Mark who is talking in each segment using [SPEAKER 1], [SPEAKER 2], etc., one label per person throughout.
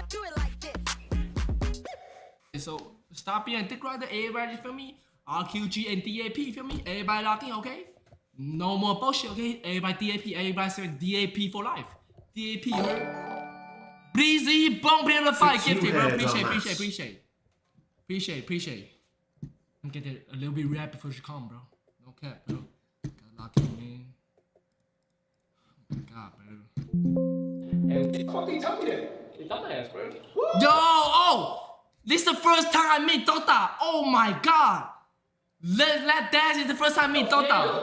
[SPEAKER 1] Do it like this.
[SPEAKER 2] So stop being a dick rider, everybody, feel me? RQG and DAP, feel me? Everybody locked in, okay? No more bullshit, okay? Everybody DAP, everybody saying DAP for life. DAP, heard? Breezy, bomb player of the fight, gifted, bro. Appreciate. I'm getting a little bit rap before she come, bro. No cap, bro. Gotta lock in, man. Oh my god, bro.
[SPEAKER 3] And fuck they tell me that? You dumbass, bro.
[SPEAKER 2] Yo, oh! This is the first time I meet Dota. Oh my god. Let Dash is the first time I meet Dota.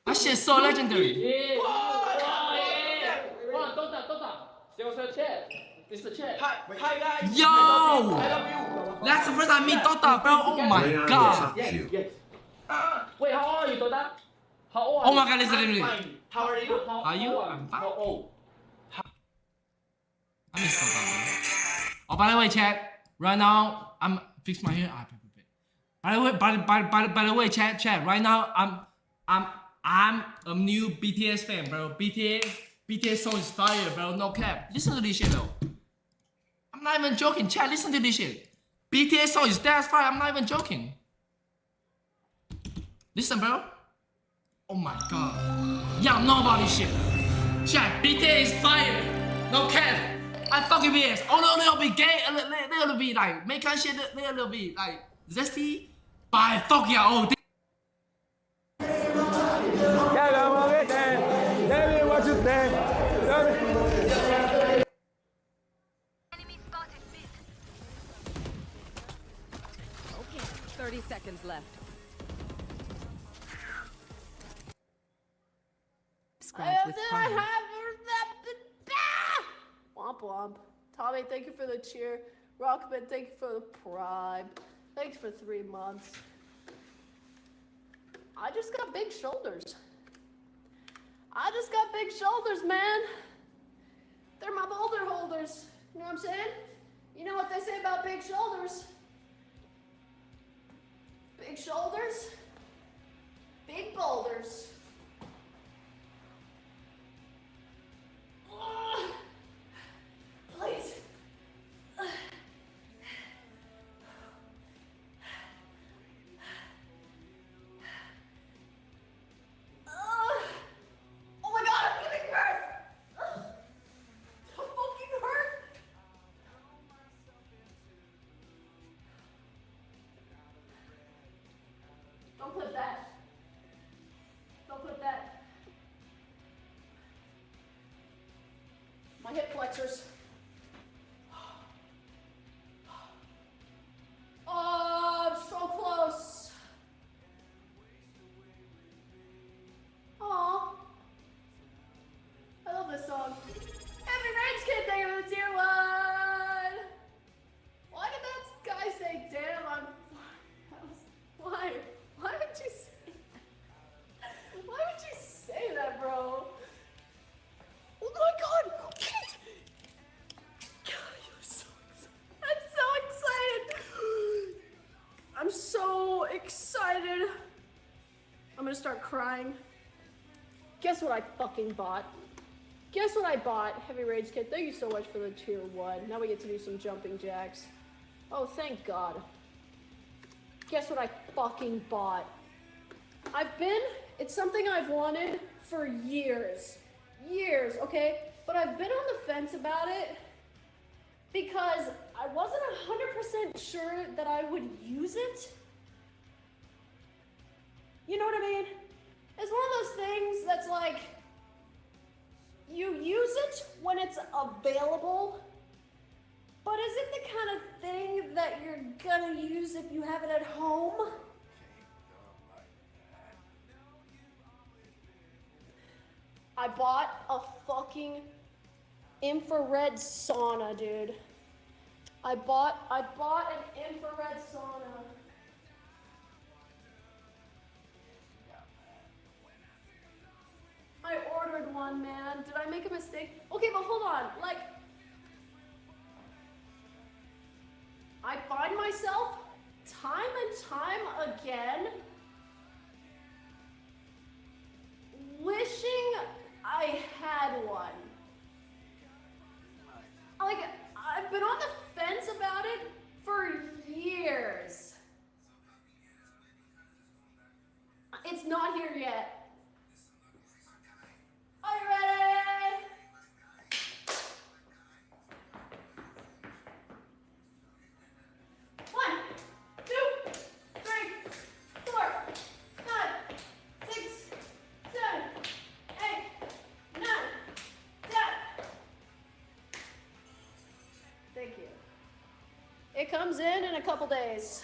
[SPEAKER 2] That shit's so legendary.
[SPEAKER 3] Yeah. Dota. Stay on chat. This is the chat. Hi guys.
[SPEAKER 2] Yo!
[SPEAKER 3] I love you.
[SPEAKER 2] That's the first time I meet Dota, bro. Oh my god.
[SPEAKER 3] Yes. Wait, how old are you, Dota? How old are
[SPEAKER 2] Oh
[SPEAKER 3] you?
[SPEAKER 2] my god, listen to me.
[SPEAKER 3] How are you?
[SPEAKER 2] Are you? I'm fine.
[SPEAKER 3] How old?
[SPEAKER 2] I miss Dota, bro. Oh, by the way, chat. Right now, I'm fix my hair. By the way, chat. Right now, I'm a new BTS fan, bro. BTS song is fire, bro. No cap. Listen to this shit, though. I'm not even joking, chat. Listen to this shit. BTS song is that's fire. I'm not even joking. Listen, bro. Oh my god. Y'all know about this shit. Chat, BTS is fire. No cap. I fucking BTS. Oh no, they'll be gay. They'll be like make kind of shit. They'll be like zesty. But I fuck y'all. Oh,
[SPEAKER 1] Enemy spotted mid. Okay, 30 seconds left.
[SPEAKER 4] Womp womp. Tommy, thank you for the cheer. Rockman, thank you for the prime. Thanks for 3 months. I just got big shoulders. Man. They're my boulder holders. You know what I'm saying? You know what they say about big shoulders? Big shoulders, big boulders. Please. Oh my god, I'm giving birth! So fucking hurt! Don't put that. My hip flexors. Oh, I'm so close. Aw. I love this song. Happy Rage Kid, thank you for the tier 1. Why did that guy say, damn, why would you say that? Why would you say that, bro? Oh my god! God, I'm so excited! I'm so excited! I'm gonna start crying. Guess what I fucking bought? Guess what I bought? Heavy Rage Kid, thank you so much for the tier 1. Now we get to do some jumping jacks. Oh, thank God. Guess what I fucking bought? It's something I've wanted for years, okay? But I've been on the fence about it because I wasn't 100% sure that I would use it. You know what I mean? It's one of those things that's like, you use it when it's available, but is it the kind of thing that you're gonna use if you have it at home? I bought a fucking infrared sauna, dude. I bought an infrared sauna. I ordered one, man. Did I make a mistake? Okay, but hold on. Like, I find myself time and time again It comes in a couple days.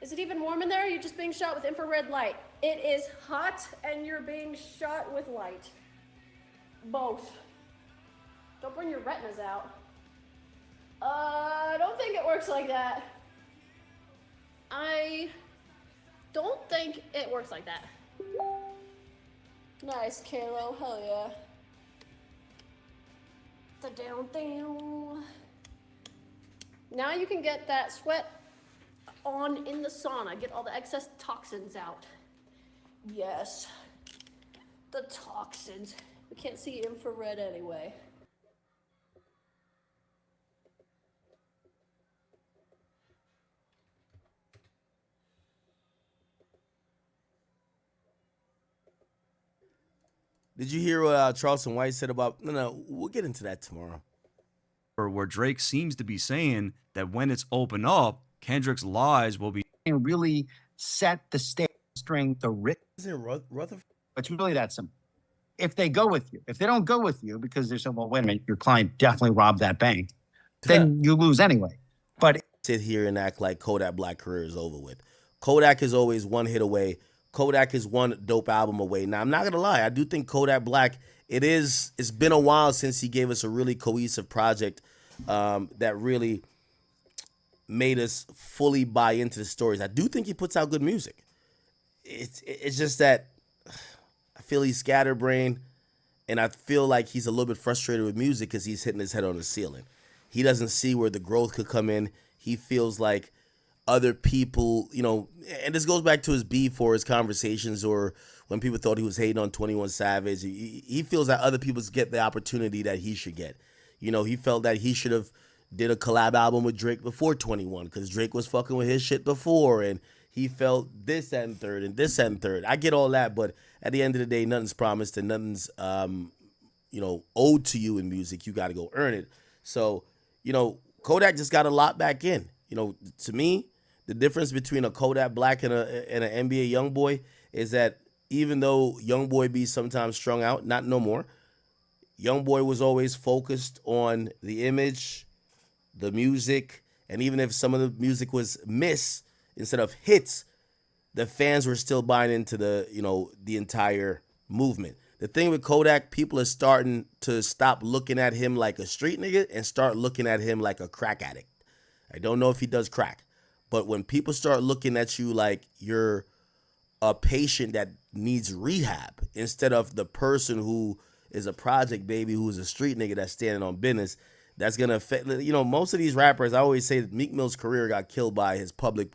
[SPEAKER 4] Is it even warm in there? Or are you just being shot with infrared light? It is hot and you're being shot with light. Both. Don't burn your retinas out. I don't think it works like that. I don't think it works like that. Nice, Kalo. Hell yeah. Da-down. Now you can get that sweat on in the sauna. Get all the excess toxins out. Yes. The toxins. We can't see infrared anyway.
[SPEAKER 5] Did you hear what Charleston White said about? No, we'll get into that tomorrow.
[SPEAKER 6] Or where Drake seems to be saying that when it's open up, Kendrick's lies will be
[SPEAKER 7] and really set the stage, string the writ.
[SPEAKER 5] Is it Rutherford?
[SPEAKER 7] It's really that simple. If they go with you, if they don't go with you because they're saying, well, wait a minute, your client definitely robbed that bank, then you lose anyway. But
[SPEAKER 5] sit here and act like Kodak Black career is over with. Kodak is always one hit away. Kodak is one dope album away. Now, I'm not going to lie. I do think Kodak Black, it's been a while since he gave us a really cohesive project that really made us fully buy into the stories. I do think he puts out good music. It's just that I feel he's scatterbrained, and I feel like he's a little bit frustrated with music because he's hitting his head on the ceiling. He doesn't see where the growth could come in. He feels like other people, and this goes back to his beef or his conversations or when people thought he was hating on 21 Savage. He feels that other people get the opportunity that he should get. He felt that he should have did a collab album with Drake before 21 because Drake was fucking with his shit before, and he felt this and third and this and third. I get all that, but at the end of the day, nothing's promised and nothing's, owed to you in music. You got to go earn it. So, Kodak just got a lot back in. To me, the difference between a Kodak Black and an NBA Youngboy is that even though Youngboy be sometimes strung out, not no more, Youngboy was always focused on the image, the music, and even if some of the music was miss instead of hits, the fans were still buying into the entire movement. The thing with Kodak, people are starting to stop looking at him like a street nigga and start looking at him like a crack addict. I don't know if he does crack, but when people start looking at you like you're a patient that needs rehab instead of the person who is a project baby who's a street nigga that's standing on business, that's going to affect, most of these rappers, I always say that Meek Mill's career got killed by his public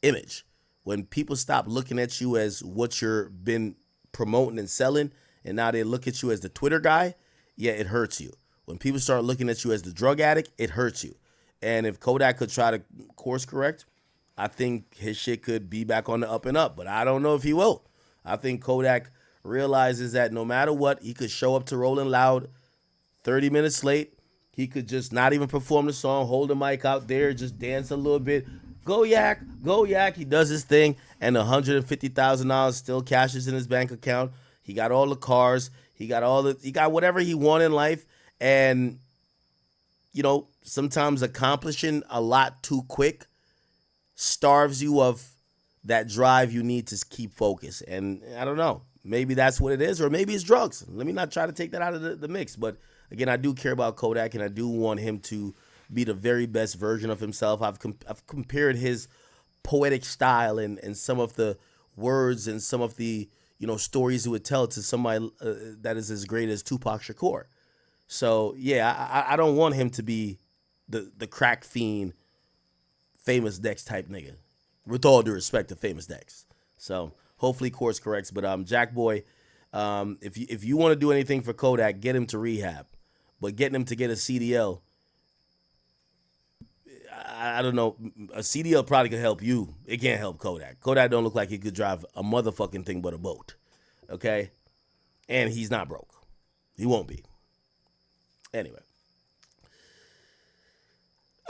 [SPEAKER 5] image. When people stop looking at you as what you're been promoting and selling, and now they look at you as the Twitter guy, yeah, it hurts you. When people start looking at you as the drug addict, it hurts you. And if Kodak could try to course correct, I think his shit could be back on the up and up, but I don't know if he will. I think Kodak realizes that no matter what, he could show up to Rolling Loud 30 minutes late. He could just not even perform the song, hold the mic out there, just dance a little bit. Go Yak, go Yak. He does his thing, and $150,000 still cashes in his bank account. He got all the cars. He got whatever he wanted in life. And, sometimes accomplishing a lot too quick starves you of that drive you need to keep focused. And I don't know. Maybe that's what it is, or maybe it's drugs. Let me not try to take that out of the mix. But, again, I do care about Kodak, and I do want him to be the very best version of himself. I've compared his poetic style and some of the words and some of the stories he would tell to somebody that is as great as Tupac Shakur. So yeah, I don't want him to be the crack fiend, Famous Dex type nigga. With all due respect to Famous Dex. So hopefully course corrects. But Jack Boy, if you want to do anything for Kodak, get him to rehab. But getting him to get a CDL, I don't know. A CDL probably could help you. It can't help Kodak. Kodak don't look like he could drive a motherfucking thing but a boat. Okay? And he's not broke. He won't be. Anyway.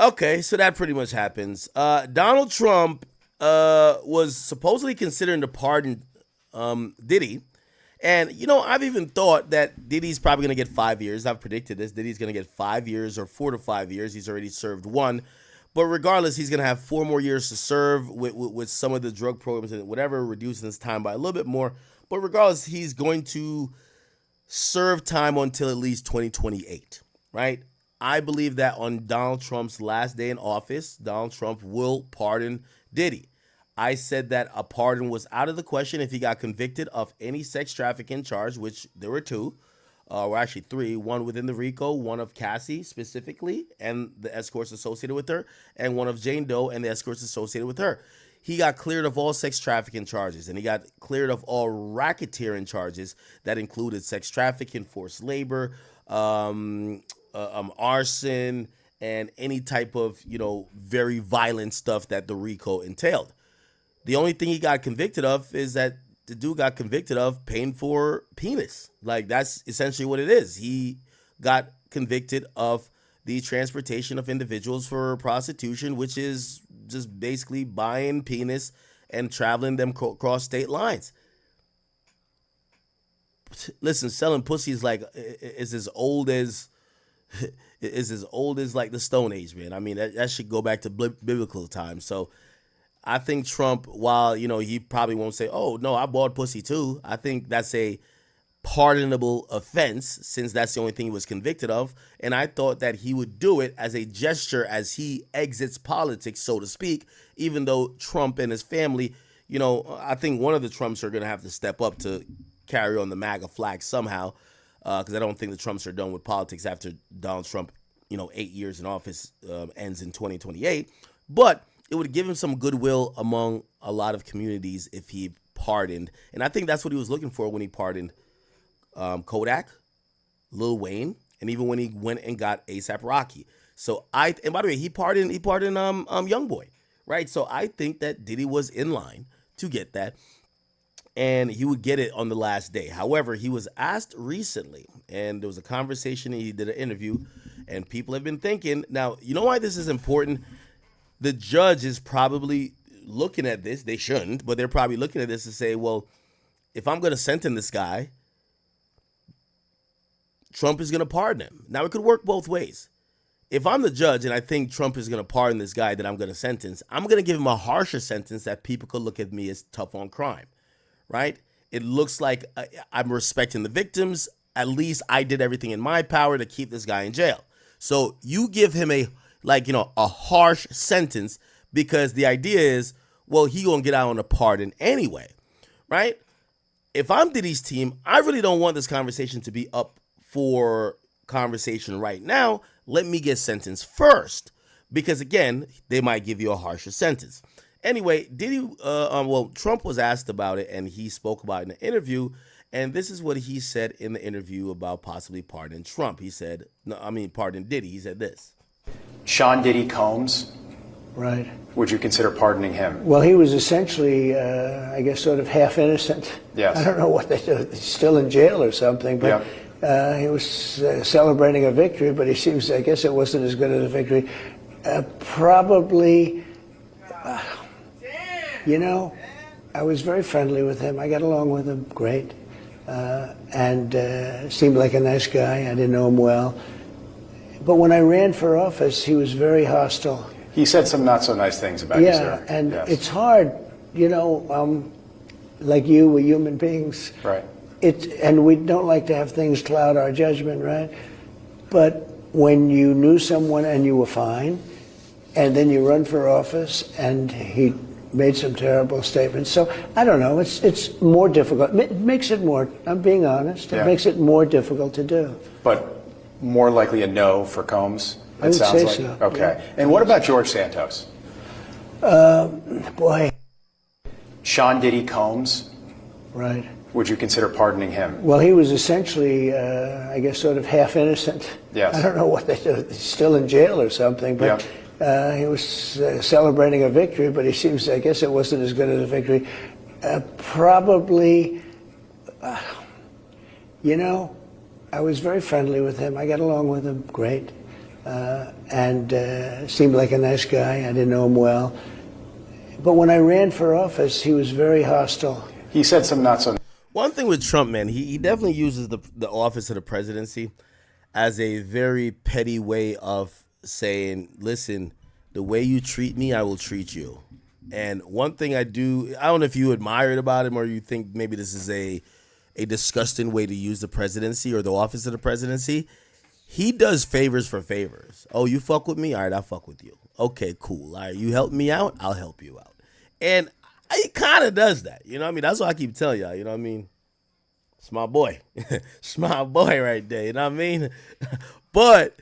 [SPEAKER 5] Okay, so that pretty much happens. Donald Trump was supposedly considering to pardon Diddy. And, you know, I've even thought that Diddy's probably going to get 5 years. I've predicted this. Diddy's going to get 5 years or 4 to 5 years. He's already served 1. But regardless, he's going to have 4 more years to serve with some of the drug programs and whatever, reducing his time by a little bit more. But regardless, he's going to serve time until at least 2028, right? I believe that on Donald Trump's last day in office, Donald Trump will pardon Diddy. I said that a pardon was out of the question if he got convicted of any sex trafficking charge, which there were 2, or actually 3, one within the RICO, one of Cassie specifically and the escorts associated with her, and one of Jane Doe and the escorts associated with her. He got cleared of all sex trafficking charges, and he got cleared of all racketeering charges that included sex trafficking, forced labor, arson, and any type of, you know, very violent stuff that the RICO entailed. The only thing he got convicted of is that the dude got convicted of paying for penis. Like, that's essentially what it is. He got convicted of the transportation of individuals for prostitution, which is just basically buying penis and traveling them across state lines. Listen, selling pussy is like is as old as like the Stone Age, man. I mean, that should go back to biblical times. So I think Trump, while, you know, he probably won't say, oh, no, I bought pussy too. I think that's a pardonable offense since that's the only thing he was convicted of. And I thought that he would do it as a gesture as he exits politics, so to speak, even though Trump and his family, you know, I think one of the Trumps are going to have to step up to carry on the MAGA flag somehow, because I don't think the Trumps are done with politics after Donald Trump, you know, 8 years in office ends in 2028. But it would give him some goodwill among a lot of communities if he pardoned. And I think that's what he was looking for when he pardoned Kodak, Lil Wayne, and even when he went and got ASAP Rocky. So and by the way, he pardoned Youngboy, right? So I think that Diddy was in line to get that, and he would get it on the last day. However, he was asked recently, and there was a conversation, he did an interview, and people have been thinking, now, you know why this is important? The judge is probably looking at this. They shouldn't, but they're probably looking at this to say, well, if I'm going to sentence this guy, Trump is going to pardon him. Now, it could work both ways. If I'm the judge and I think Trump is going to pardon this guy that I'm going to sentence, I'm going to give him a harsher sentence that people could look at me as tough on crime, right? It looks like I'm respecting the victims. At least I did everything in my power to keep this guy in jail. So you give him a harsh sentence because the idea is, well, he gonna get out on a pardon anyway, right? If I'm Diddy's team, I really don't want this conversation to be up for conversation right now. Let me get sentenced first, because again, they might give you a harsher sentence. Anyway, Trump was asked about it, and he spoke about it in an interview, and this is what he said in the interview about possibly pardoning Trump. He said, pardon Diddy. He said this.
[SPEAKER 8] Sean Diddy Combs,
[SPEAKER 9] right?
[SPEAKER 8] Would you consider pardoning him?
[SPEAKER 9] Well, he was essentially, I guess, sort of half innocent.
[SPEAKER 8] Yes.
[SPEAKER 9] I don't know what they do. He's still in jail or something, but he was celebrating a victory, but he seems, I guess it wasn't as good as a victory. Probably, you know, I was very friendly with him. I got along with him great, and seemed like a nice guy. I didn't know him well. But when I ran for office, he was very hostile.
[SPEAKER 8] He said some not so nice things about you, sir.
[SPEAKER 9] And it's hard, you know, like you, we're human beings.
[SPEAKER 8] Right.
[SPEAKER 9] And we don't like to have things cloud our judgment, right? But when you knew someone and you were fine, and then you run for office and he made some terrible statements. So I don't know, it's more difficult. It makes it more, I'm being honest, it makes it more difficult to do.
[SPEAKER 8] But more likely a no for Combs,
[SPEAKER 9] I would say so.
[SPEAKER 8] Okay.
[SPEAKER 9] Yeah.
[SPEAKER 8] And what about George Santos?
[SPEAKER 9] Boy.
[SPEAKER 8] Sean Diddy Combs,
[SPEAKER 9] right?
[SPEAKER 8] Would you consider pardoning him?
[SPEAKER 9] Well, he was essentially, I guess, sort of half innocent.
[SPEAKER 8] Yes.
[SPEAKER 9] I don't know what they do. He's still in jail or something, but he was celebrating a victory, but he seems, I guess it wasn't as good as a victory. Probably, you know, I was very friendly with him. I got along with him great, and seemed like a nice guy. I didn't know him well. But when I ran for office, he was very hostile.
[SPEAKER 8] He said some not so.
[SPEAKER 5] One thing with Trump, man, he definitely uses the office of the presidency as a very petty way of saying, listen, the way you treat me, I will treat you. And one thing I don't know if you admire it about him or you think maybe this is a disgusting way to use the presidency or the office of the presidency. He does favors for favors. Oh, you fuck with me? All right, I'll fuck with you. Okay, cool. All right, you help me out? I'll help you out. And he kind of does that. You know what I mean? That's what I keep telling y'all. You know what I mean? It's my boy. It's my boy right there. You know what I mean? But,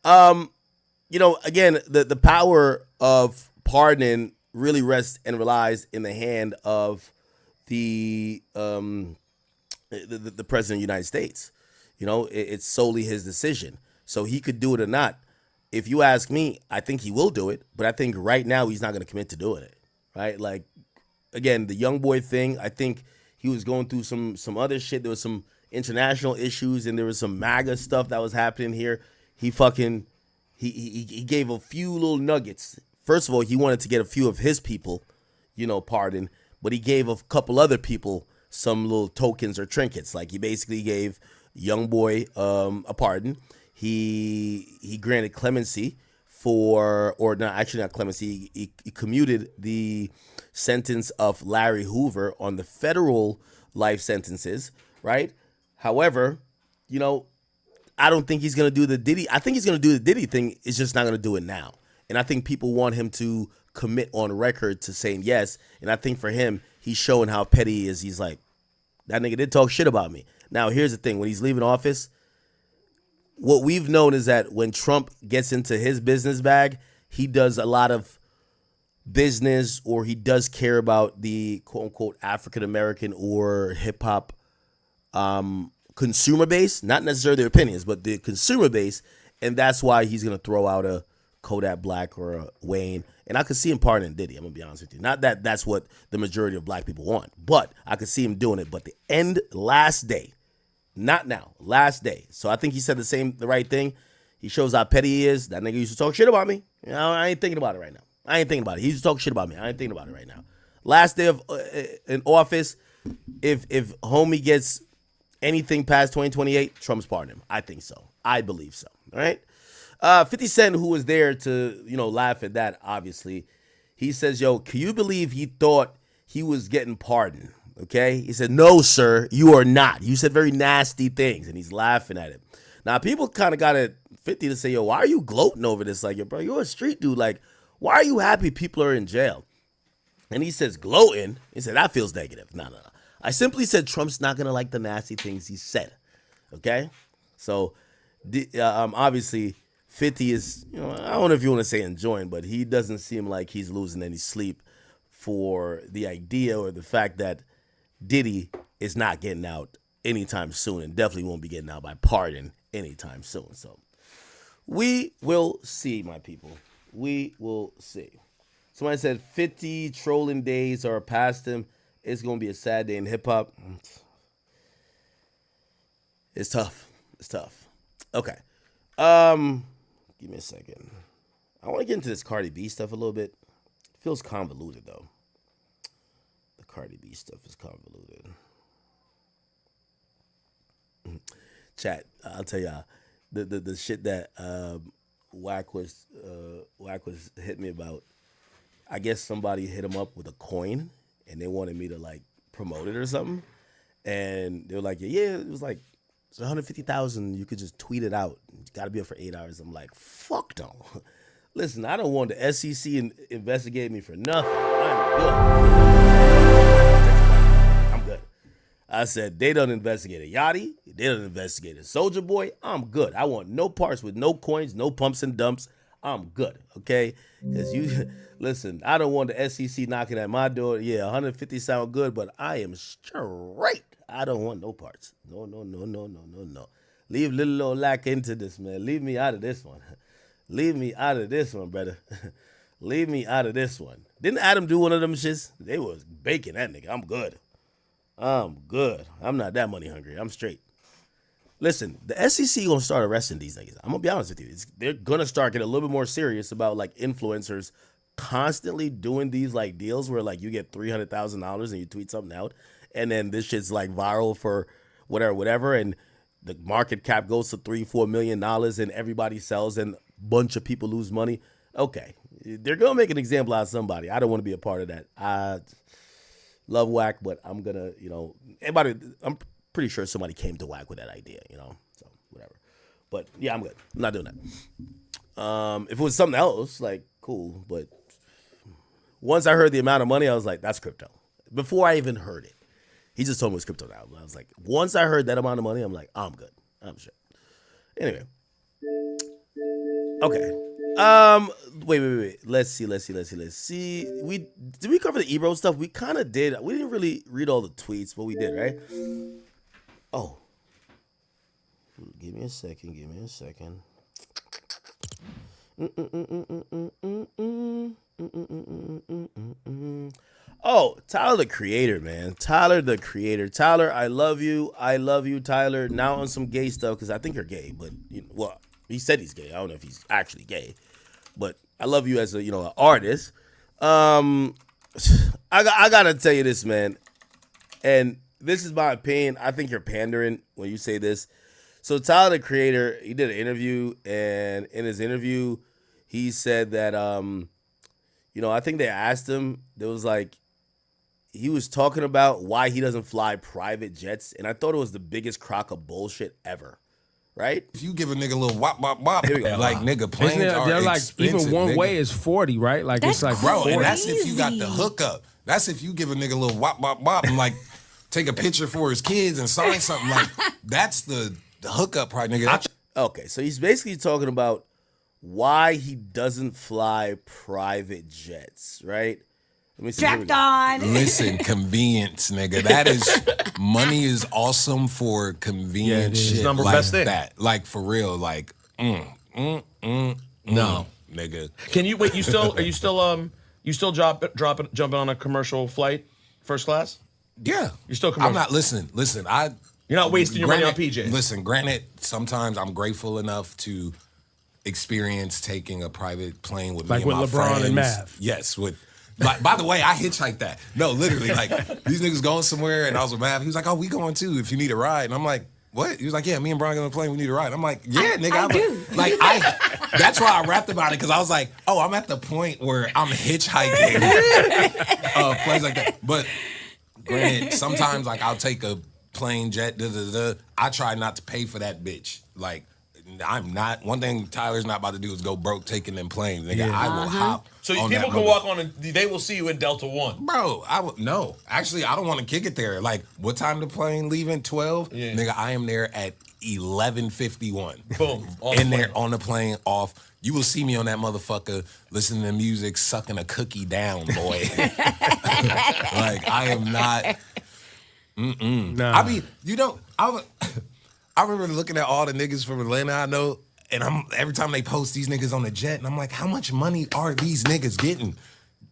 [SPEAKER 5] again, the power of pardoning really rests and relies in the hand of the president of the United States. It's solely his decision. So he could do it or not. If you ask me, I think he will do it. But I think right now he's not going to commit to doing it. Right? Like, again, the young boy thing, I think he was going through some other shit. There was some international issues and there was some MAGA stuff that was happening here. He gave a few little nuggets. First of all, he wanted to get a few of his people, pardoned. But he gave a couple other people some little tokens or trinkets. Like he basically gave young boy a pardon. He granted clemency not clemency. He commuted the sentence of Larry Hoover on the federal life sentences, right? However, I don't think he's going to do the Diddy. I think he's going to do the Diddy thing. It's just not going to do it now. And I think people want him to commit on record to saying yes. And I think for him, he's showing how petty he is. He's like, that nigga did talk shit about me. Now, here's the thing. When he's leaving office, what we've known is that when Trump gets into his business bag, he does a lot of business or he does care about the quote-unquote African-American or hip-hop consumer base. Not necessarily their opinions, but the consumer base. And that's why he's going to throw out a Kodak Black or a Wayne. And I could see him pardoning Diddy. I'm going to be honest with you. Not that that's what the majority of black people want, but I could see him doing it. But the last day, not now, last day. So I think he said the right thing. He shows how petty he is. That nigga used to talk shit about me. I ain't thinking about it right now. I ain't thinking about it. He used to talk shit about me. I ain't thinking about it right now. Last day of in office, if homie gets anything past 2028, Trump's pardoning him. I think so. I believe so. All right. 50 Cent, who was there to, laugh at that, obviously, he says, yo, can you believe he thought he was getting pardoned? Okay. He said, no, sir, you are not. You said very nasty things. And he's laughing at it. Now, people kind of got at 50 to say, yo, why are you gloating over this? Like, yo, bro, you're a street dude. Like, why are you happy people are in jail? And he says, gloating. He said, that feels negative. No. I simply said Trump's not going to like the nasty things he said. Okay. So, obviously, 50 is, I don't know if you want to say enjoying, but he doesn't seem like he's losing any sleep for the idea or the fact that Diddy is not getting out anytime soon and definitely won't be getting out by pardon anytime soon. So we will see, my people. We will see. Somebody said 50 trolling days are past him. It's going to be a sad day in hip hop. It's tough. It's tough. Okay. Give me a second. I want to get into this Cardi B stuff a little bit. It feels convoluted, though. The Cardi B stuff is convoluted. Chat, I'll tell y'all. The shit that Wack was hitting me about, I guess somebody hit him up with a coin, and they wanted me to, like, promote it or something. And they were like, yeah, it was like, it's 150,000. You could just tweet it out. You got to be up for 8 hours. I'm like, fuck no. Listen, I don't want the SEC investigate me for nothing. I'm good. I said they don't investigate a Yachty. They don't investigate a Soldier Boy. I'm good. I want no parts with no coins, no pumps and dumps. I'm good. Okay, because listen, I don't want the SEC knocking at my door. Yeah, 150 sound good, but I am straight. I don't want no parts. No. Leave little old lack into this, man. Leave me out of this one. Leave me out of this one, brother. Leave me out of this one. Didn't Adam do one of them shits? They was baking that nigga. I'm good. I'm not that money hungry. I'm straight. Listen, the SEC gonna start arresting these niggas. I'm gonna be honest with you. They're gonna start getting a little bit more serious about like influencers constantly doing these like deals where like you get $300,000 and you tweet something out. and then this shit's like viral for whatever, and the market cap goes to $3-4 million, and everybody sells, and a bunch of people lose money. Okay, they're gonna make an example out of somebody. I don't want to be a part of that. I love whack, but I'm gonna, I'm pretty sure somebody came to whack with that idea, so whatever. But yeah, I'm good. I'm not doing that. If it was something else, like, cool, but once I heard the amount of money, I was like, that's crypto. Before I even heard it, he just told me it was crypto now. I was like, once I heard that amount of money, I'm like, I'm good. I'm sure. Anyway, okay. Wait. Let's see. Did we cover the Ebro stuff? We kind of did. We didn't really read all the tweets, but we did, right? Oh, give me a second. Oh, Tyler the Creator, man. Tyler the Creator. Tyler, I love you, Tyler. Now on some gay stuff, because I think you're gay, but well, he said he's gay. I don't know if he's actually gay, but I love you as a an artist. I gotta tell you this, man, and this is my opinion. I think you're pandering when you say this. So Tyler the Creator, he did an interview, and in his interview, he said that I think they asked him. There was like, he was talking about why he doesn't fly private jets, and I thought it was the biggest crock of bullshit ever. Right?
[SPEAKER 10] If you give a nigga a little wop,
[SPEAKER 5] Here we go.
[SPEAKER 10] like nigga, planes
[SPEAKER 11] they're
[SPEAKER 10] are
[SPEAKER 11] like
[SPEAKER 10] expensive,
[SPEAKER 11] even one
[SPEAKER 10] nigga.
[SPEAKER 11] way is 40, right? Like
[SPEAKER 12] That's
[SPEAKER 11] it's like
[SPEAKER 10] Bro,
[SPEAKER 11] 40.
[SPEAKER 10] and that's if you got the hookup. That's if you give a nigga a little wop, and like take a picture for his kids and sign something. Like that's the hookup part, nigga.
[SPEAKER 5] Okay, so he's basically talking about why he doesn't fly private jets, right? Let me see.
[SPEAKER 12] Strapped on.
[SPEAKER 10] Listen, convenience, nigga. That is money is awesome for convenient shit
[SPEAKER 13] number
[SPEAKER 10] like
[SPEAKER 13] best thing.
[SPEAKER 10] that. Like for real, like no, nigga.
[SPEAKER 13] Can you wait? Are you still jumping on a commercial flight, first class?
[SPEAKER 10] Yeah,
[SPEAKER 13] You're still commercial.
[SPEAKER 10] I'm not listening. Listen,
[SPEAKER 13] You're not wasting your money on PJ.
[SPEAKER 10] Listen, granted, sometimes I'm grateful enough to experience taking a private plane with
[SPEAKER 11] Like
[SPEAKER 10] me and
[SPEAKER 11] with
[SPEAKER 10] my
[SPEAKER 11] LeBron
[SPEAKER 10] friends.
[SPEAKER 11] and Mav.
[SPEAKER 10] Yes, with. By the way, I hitchhiked that. No, literally, like these niggas going somewhere, and I was with Mav. He was like, "Oh, we going too. If you need a ride," and I'm like, "What?" He was like, "Yeah, me and Brian on the plane. We need a ride." I'm like, "Yeah, nigga." That's why I rapped about it because I was like, "Oh, I'm at the point where I'm hitchhiking planes like that." But granted, sometimes like I'll take a plane jet. I try not to pay for that bitch. Like. I'm not. One thing Tyler's not about to do is go broke taking them planes. Nigga,
[SPEAKER 11] Yeah.
[SPEAKER 10] I will hop.
[SPEAKER 13] So
[SPEAKER 10] on
[SPEAKER 13] people
[SPEAKER 10] that
[SPEAKER 13] can walk on and they will see you in Delta One.
[SPEAKER 10] Bro, no. Actually, I don't want to kick it there. Like, what time the plane leaving? 12?
[SPEAKER 13] Yeah.
[SPEAKER 10] Nigga, I am there at 11:51.
[SPEAKER 13] Boom.
[SPEAKER 10] In there on the plane off. You will see me on that motherfucker listening to music, sucking a cookie down, boy. Like, I am not.
[SPEAKER 11] Nah.
[SPEAKER 10] I mean, I remember looking at all the niggas from Atlanta I know, and every time they post these niggas on the jet, and I'm like, how much money are these niggas getting?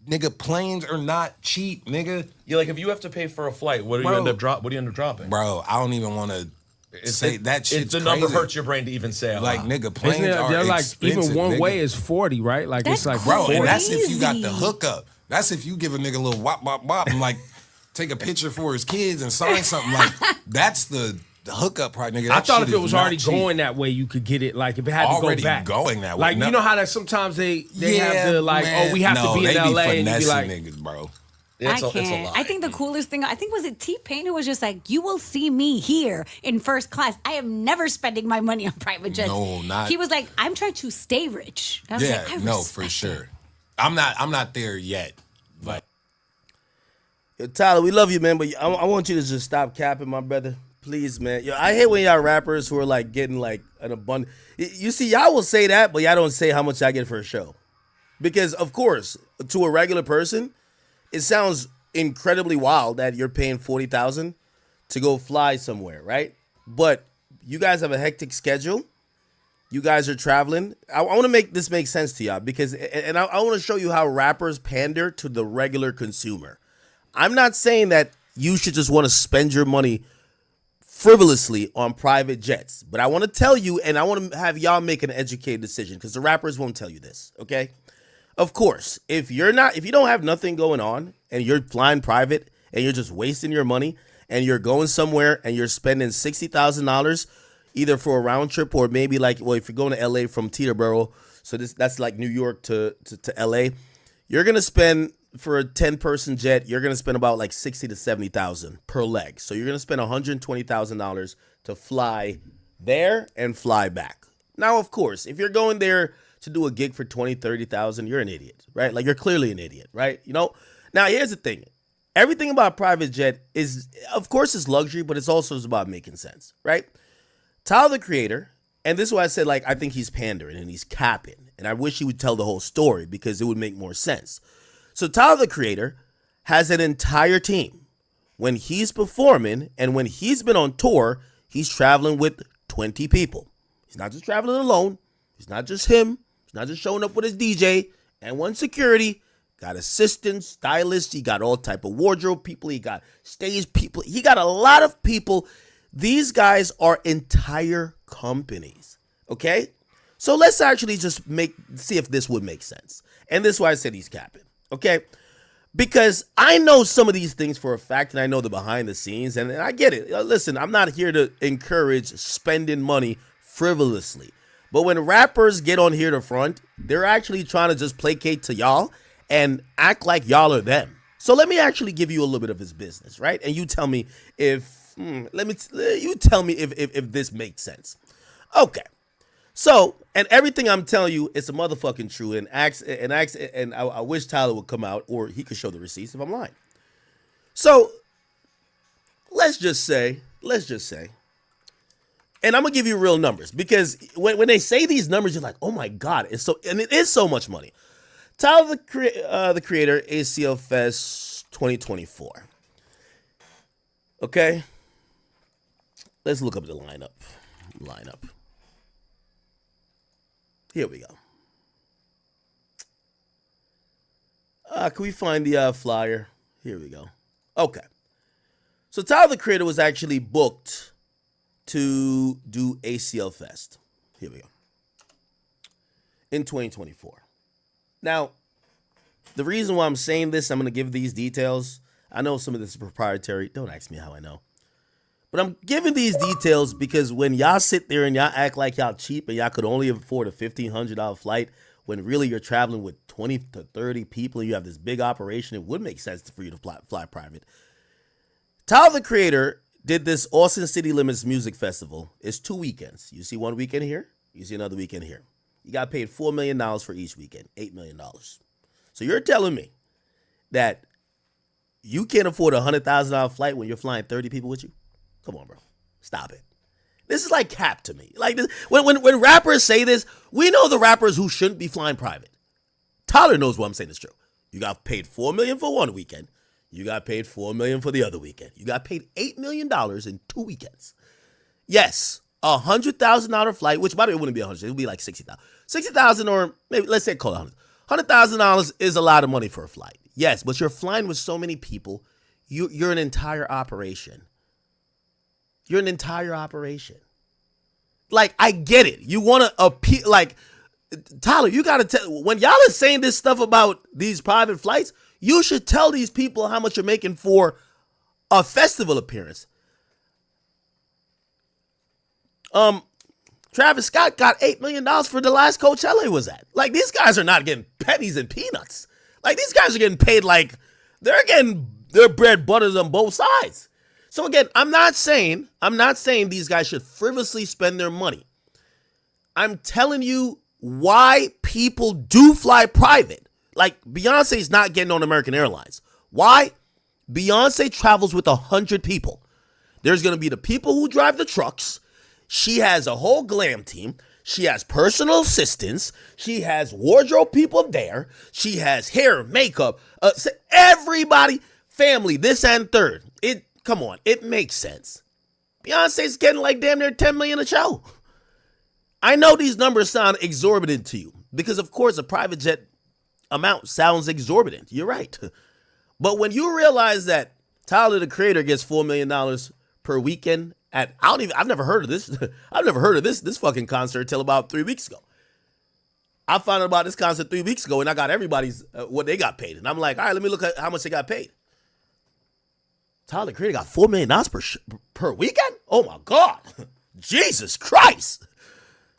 [SPEAKER 10] Nigga, planes are not cheap, nigga.
[SPEAKER 13] You're like, if you have to pay for a flight, what do you end up dropping?
[SPEAKER 10] Bro, I don't even want to say that shit's
[SPEAKER 13] the
[SPEAKER 10] crazy.
[SPEAKER 13] number hurts your brain to even say it.
[SPEAKER 10] Like, nigga, planes are
[SPEAKER 11] they're like
[SPEAKER 10] expensive,
[SPEAKER 11] even one
[SPEAKER 10] nigga.
[SPEAKER 11] way is 40, right? Like
[SPEAKER 12] That's
[SPEAKER 11] it's like
[SPEAKER 10] Bro,
[SPEAKER 11] 40.
[SPEAKER 10] and that's if you got the hookup. That's if you give a nigga a little wop, and like take a picture for his kids and sign something. Like, that's the hookup part, nigga.
[SPEAKER 11] I
[SPEAKER 10] That
[SPEAKER 11] thought
[SPEAKER 10] shit
[SPEAKER 11] if it
[SPEAKER 10] is
[SPEAKER 11] was
[SPEAKER 10] not
[SPEAKER 11] already
[SPEAKER 10] cheap.
[SPEAKER 11] going that way, you could get it. Like if it had
[SPEAKER 10] Already
[SPEAKER 11] to go back,
[SPEAKER 10] going that way.
[SPEAKER 11] Like
[SPEAKER 10] No.
[SPEAKER 11] you know how that sometimes they have to like,
[SPEAKER 10] man.
[SPEAKER 11] oh, we have
[SPEAKER 10] No,
[SPEAKER 11] to be in
[SPEAKER 10] they
[SPEAKER 11] LA, and you be
[SPEAKER 10] finessing
[SPEAKER 11] like,
[SPEAKER 10] niggas, bro.
[SPEAKER 12] I can't. I think the coolest thing, was it T-Pain who was just like, you will see me here in first class. I am never spending my money on private jets.
[SPEAKER 10] No, not.
[SPEAKER 12] He was like, I'm trying to stay rich. I was
[SPEAKER 10] Yeah,
[SPEAKER 12] like, I
[SPEAKER 10] no,
[SPEAKER 12] respect
[SPEAKER 10] for
[SPEAKER 12] it.
[SPEAKER 10] sure. I'm not there yet, but
[SPEAKER 5] Yo, Tyler, we love you, man, but I want you to just stop capping, my brother. Please, man. Yo, I hate when y'all rappers who are like getting like an abundant. You see, y'all will say that, but y'all don't say how much y'all get for a show. Because, of course, to a regular person, it sounds incredibly wild that you're paying $40,000 to go fly somewhere, right? But you guys have a hectic schedule. You guys are traveling. I want to make this make sense to y'all because, and I want to show you how rappers pander to the regular consumer. I'm not saying that you should just want to spend your money frivolously on private jets, but I want to tell you, and I want to have y'all make an educated decision because the rappers won't tell you this, okay? Of course, if you don't have nothing going on and you're flying private and you're just wasting your money and you're going somewhere and you're spending $60,000 either for a round trip or maybe like, well, if you're going to LA from Teterboro, so that's like New York to LA, you're going to spend for a 10-person jet, you're going to spend about like 60 to 70,000 per leg. So you're going to spend $120,000 to fly there and fly back. Now, of course, if you're going there to do a gig for 20, 30,000, you're an idiot, right? Like, you're clearly an idiot, right? You know? Now, here's the thing. Everything about a private jet is, of course, it's luxury, but it's also about making sense, right? Tyler, the Creator, and this is why I said, like, I think he's pandering and he's capping. And I wish he would tell the whole story because it would make more sense. So Tyler, the Creator, has an entire team. When he's performing and when he's been on tour, he's traveling with 20 people. He's not just traveling alone. He's not just him. He's not just showing up with his DJ and one security. Got assistants, stylists. He got all type of wardrobe people. He got stage people. He got a lot of people. These guys are entire companies. Okay? So let's actually just see if this would make sense. And this is why I said he's capping. Okay? Because I know some of these things for a fact, and I know the behind the scenes, and I get it. Listen, I'm not here to encourage spending money frivolously. But when rappers get on here to front, they're actually trying to just placate to y'all and act like y'all are them. So let me actually give you a little bit of his business, right? And you tell me if if this makes sense. Okay. So, and everything I'm telling you is a motherfucking true, and I wish Tyler would come out or he could show the receipts if I'm lying. So, let's just say, and I'm gonna give you real numbers because when they say these numbers, you're like, oh my God, it is so much money. Tyler, the Creator, ACL Fest 2024. Okay, let's look up the lineup. Here we go. Can we find the flyer? Here we go. Okay. So Tyler, the Creator, was actually booked to do ACL Fest. Here we go. In 2024. Now, the reason why I'm saying this, I'm going to give these details. I know some of this is proprietary. Don't ask me how I know. But I'm giving these details because when y'all sit there and y'all act like y'all cheap and y'all could only afford a $1,500 flight when really you're traveling with 20 to 30 people and you have this big operation, it would make sense for you to fly private. Tyler, the Creator, did this Austin City Limits Music Festival. It's 2 weekends. You see one weekend here, you see another weekend here. You got paid $4 million for each weekend, $8 million. So you're telling me that you can't afford a $100,000 flight when you're flying 30 people with you? Come on, bro. Stop it. This is like cap to me. Like this, when rappers say this, we know the rappers who shouldn't be flying private. Tyler knows what I'm saying is true. You got paid $4 million for one weekend. You got paid $4 million for the other weekend. You got paid $8 million in 2 weekends. Yes, a $100,000 flight, which by the way, it wouldn't be $100,000. It would be like $60,000. $60,000 or maybe let's say call it $100,000. $100,000 is a lot of money for a flight. Yes, but you're flying with so many people. You're an entire operation. You're an entire operation. Like, I get it. You want to appeal. Like, Tyler, you got to tell. When y'all are saying this stuff about these private flights, you should tell these people how much you're making for a festival appearance. Travis Scott got $8 million for the last Coachella he was at. Like, these guys are not getting pennies and peanuts. Like, these guys are getting paid like they're getting their bread butters on both sides. So again, I'm not saying these guys should frivolously spend their money. I'm telling you why people do fly private. Like, Beyonce's not getting on American Airlines. Why? Beyonce travels with 100 people. There's going to be the people who drive the trucks. She has a whole glam team. She has personal assistants. She has wardrobe people there. She has hair, makeup, everybody, family, this and third. Come on, it makes sense. Beyonce's getting like damn near $10 million a show. I know these numbers sound exorbitant to you because, of course, a private jet amount sounds exorbitant. You're right. But when you realize that Tyler, the Creator, gets $4 million per weekend I've never heard of this. I've never heard of this fucking concert till about 3 weeks ago. I found out about this concert 3 weeks ago and I got everybody's what they got paid. And I'm like, all right, let me look at how much they got paid. Tyler the Creator got $4 million per weekend? Oh my God. Jesus Christ.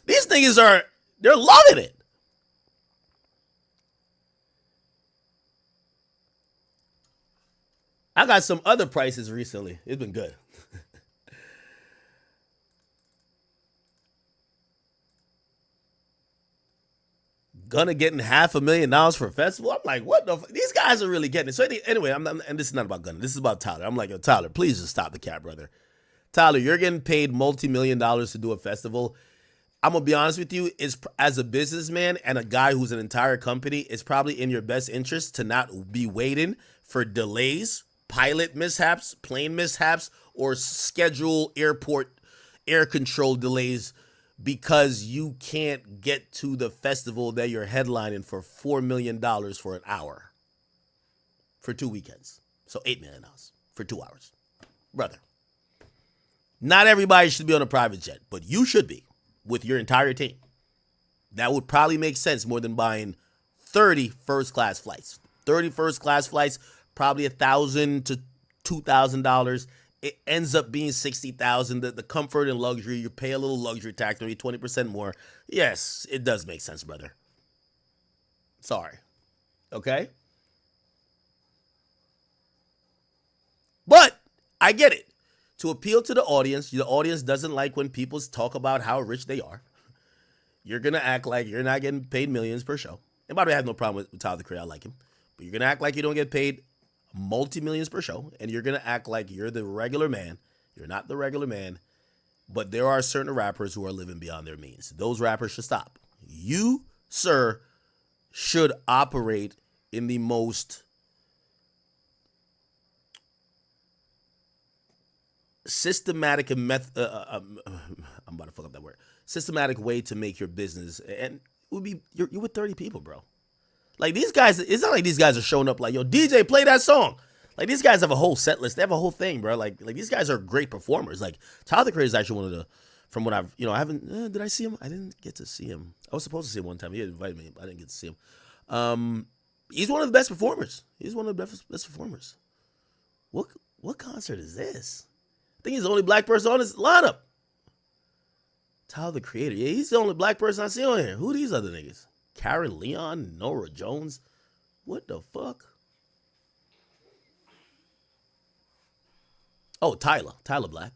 [SPEAKER 5] These niggas they're loving it. I got some other prices recently. It's been good. Gonna getting $500,000 for a festival. I'm like, what the? These guys are really getting it. So anyway, and this is not about Gunna. This is about Tyler. I'm like, yo, Tyler, please just stop the cap, brother. Tyler, you're getting paid multi-million dollars to do a festival. I'm gonna be honest with you. Is as a businessman and a guy who's an entire company, it's probably in your best interest to not be waiting for delays, pilot mishaps, plane mishaps, or schedule airport air control delays because you can't get to the festival that you're headlining for $4 million for an hour for 2 weekends. So $8 million for 2 hours. Brother, not everybody should be on a private jet, but you should be with your entire team. That would probably make sense more than buying 30 first-class flights. 30 first-class flights, probably $1,000 to $2,000. It ends up being $60,000. The comfort and luxury, you pay a little luxury tax, maybe 20% more. Yes, it does make sense, brother. Sorry. Okay? But I get it. To appeal to the audience doesn't like when people talk about how rich they are. You're going to act like you're not getting paid millions per show. And by the way, I have no problem with Tyler the Creator. I like him. But you're going to act like you don't get paid multi-millions per show, and you're going to act like you're the regular man. You're not the regular man, but there are certain rappers who are living beyond their means. Those rappers should stop. You, sir, should operate in the most systematic and I'm about to fuck up that word. Systematic way to make your business, and it would be you're with 30 people, bro. Like these guys, it's not like these guys are showing up like, yo, DJ, play that song. Like these guys have a whole set list. They have a whole thing, bro. Like these guys are great performers. Like Tyler the Creator is actually one of the, from what I've, I haven't, did I see him? I didn't get to see him. I was supposed to see him one time. He invited me, but I didn't get to see him. He's one of the best performers. He's one of the best performers. What concert is this? I think he's the only black person on this lineup. Tyler the Creator. Yeah, he's the only black person I see on here. Who are these other niggas? Karen Leon, Nora Jones. What the fuck? Oh, Tyler Black.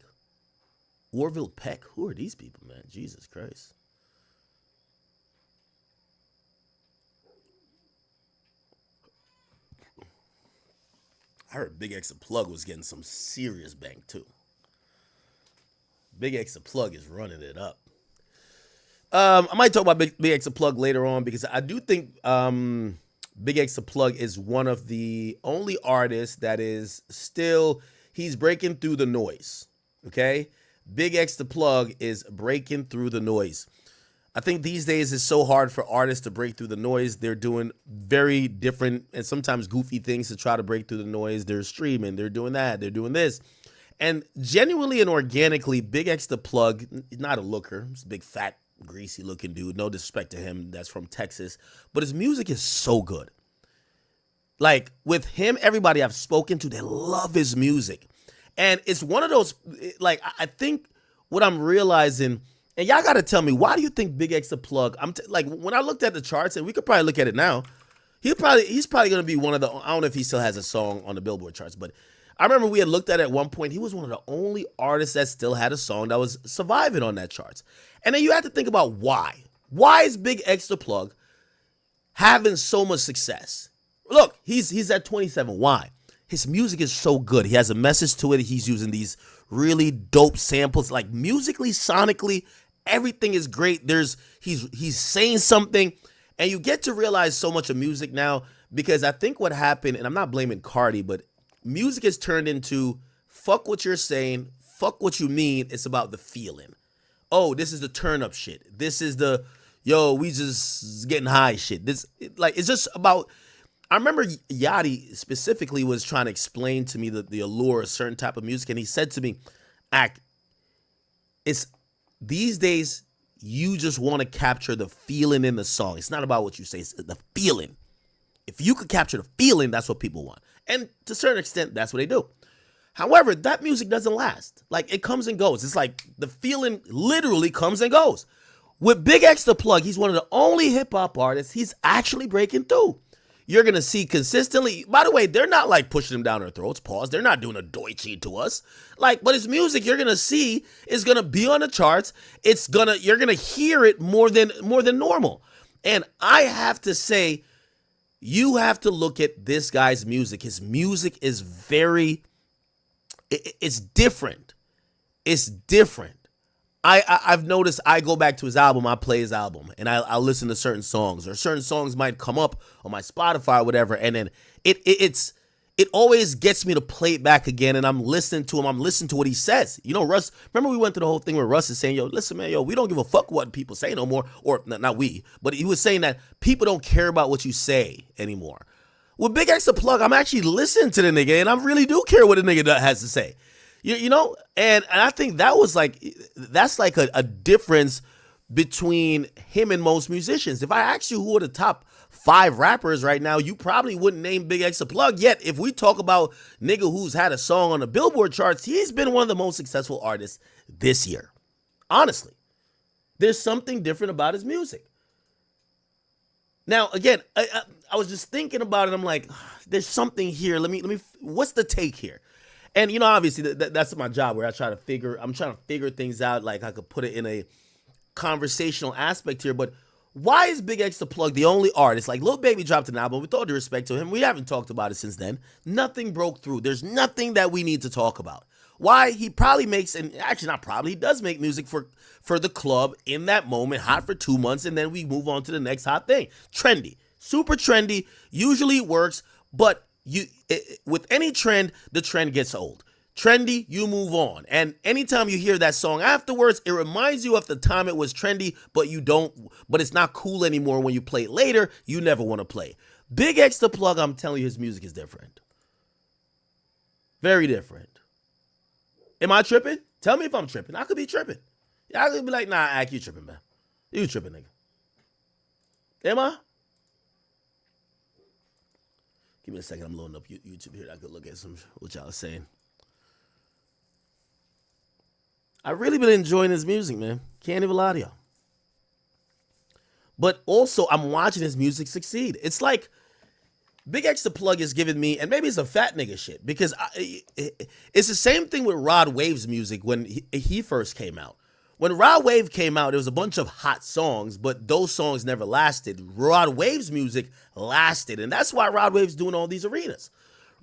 [SPEAKER 5] Orville Peck. Who are these people, man? Jesus Christ. I heard Big X the Plug was getting some serious bank too. Big X the Plug is running it up. I might talk about Big X the Plug later on because I do think Big X the Plug is one of the only artists that is still, he's breaking through the noise. Okay? Big X the Plug is breaking through the noise. I think these days it's so hard for artists to break through the noise. They're doing very different and sometimes goofy things to try to break through the noise. They're streaming, they're doing that, they're doing this. And genuinely and organically, Big X the Plug, not a looker, he's a big fat greasy looking dude, no disrespect to him, that's from Texas, but his music is so good. Like with him, everybody I've spoken to, they love his music. And it's one of those, like, I think what I'm realizing, and y'all gotta tell me, why do you think Big X the Plug, like when I looked at the charts, and we could probably look at it now, he's probably gonna be one of the, I don't know if he still has a song on the Billboard charts, but I remember we had looked at it at one point. He was one of the only artists that still had a song that was surviving on that charts. And then you have to think about why. Why is Big X the Plug having so much success? Look, he's at 27. Why? His music is so good. He has a message to it. He's using these really dope samples. Like musically, sonically, everything is great. He's saying something. And you get to realize so much of music now because I think what happened, and I'm not blaming Cardi, but music has turned into fuck what you're saying, fuck what you mean. It's about the feeling. Oh, this is the turn up shit. This is the, yo, we just getting high shit. It's just about, I remember Yachty specifically was trying to explain to me the allure of certain type of music. And he said to me, it's these days, you just want to capture the feeling in the song. It's not about what you say, it's the feeling. If you could capture the feeling, that's what people want. And to a certain extent, that's what they do. However, that music doesn't last. Like, it comes and goes. It's like the feeling literally comes and goes. With Big X the Plug, he's one of the only hip hop artists he's actually breaking through. You're going to see consistently. By the way, they're not like pushing him down our throats. Pause. They're not doing a Deutsche to us. Like, but his music you're going to see is going to be on the charts. You're going to hear it more than normal. And I have to say, you have to look at this guy's music. His music is it's different. It's different. I've noticed I go back to his album, I play his album, and I listen to certain songs, or certain songs might come up on my Spotify or whatever, and then it always gets me to play it back again, and I'm listening to him, I'm listening to what he says. You know, Russ, remember we went through the whole thing where Russ is saying, yo, listen, man, we don't give a fuck what people say no more, or not we, but he was saying that people don't care about what you say anymore. With Big X the Plug, I'm actually listening to the nigga, and I really do care what the nigga has to say. You know, and I think that's like a difference between him and most musicians. If I ask you who are the top 5 rappers right now, you probably wouldn't name Big X the Plug. Yet, if we talk about nigga who's had a song on the Billboard charts, he's been one of the most successful artists this year. Honestly, there's something different about his music. Now, again, I was just thinking about it. I'm like, there's something here. Let me. What's the take here? And, you know, obviously that's my job, where I'm trying to figure things out. Like, I could put it in a conversational aspect here. But why is Big X the Plug the only artist? Like, Lil Baby dropped an album. With all due respect to him, we haven't talked about it since then. Nothing broke through. There's nothing that we need to talk about. Why? He probably makes, and actually not probably, he does make music for the club in that moment, hot for 2 months, and then we move on to the next hot thing. Trendy. Super trendy. Usually works, but with any trend, the trend gets old. Trendy, you move on. And anytime you hear that song afterwards, it reminds you of the time it was trendy, but it's not cool anymore when you play it later. You never want to play. Big X the Plug, I'm telling you, his music is different. Very different. Am I tripping? Tell me if I'm tripping. I could be tripping. Yeah, I could be like, nah, Ak, you tripping, man. You tripping, nigga. Am I? Give me a second. I'm loading up YouTube here. I could look at what y'all are saying. I really been enjoying his music, man. Can't even lie to y'all. But also, I'm watching his music succeed. It's like Big X the Plug is giving me, and maybe it's a fat nigga shit, because it's the same thing with Rod Wave's music when he first came out. When Rod Wave came out, there was a bunch of hot songs, but those songs never lasted. Rod Wave's music lasted, and that's why Rod Wave's doing all these arenas.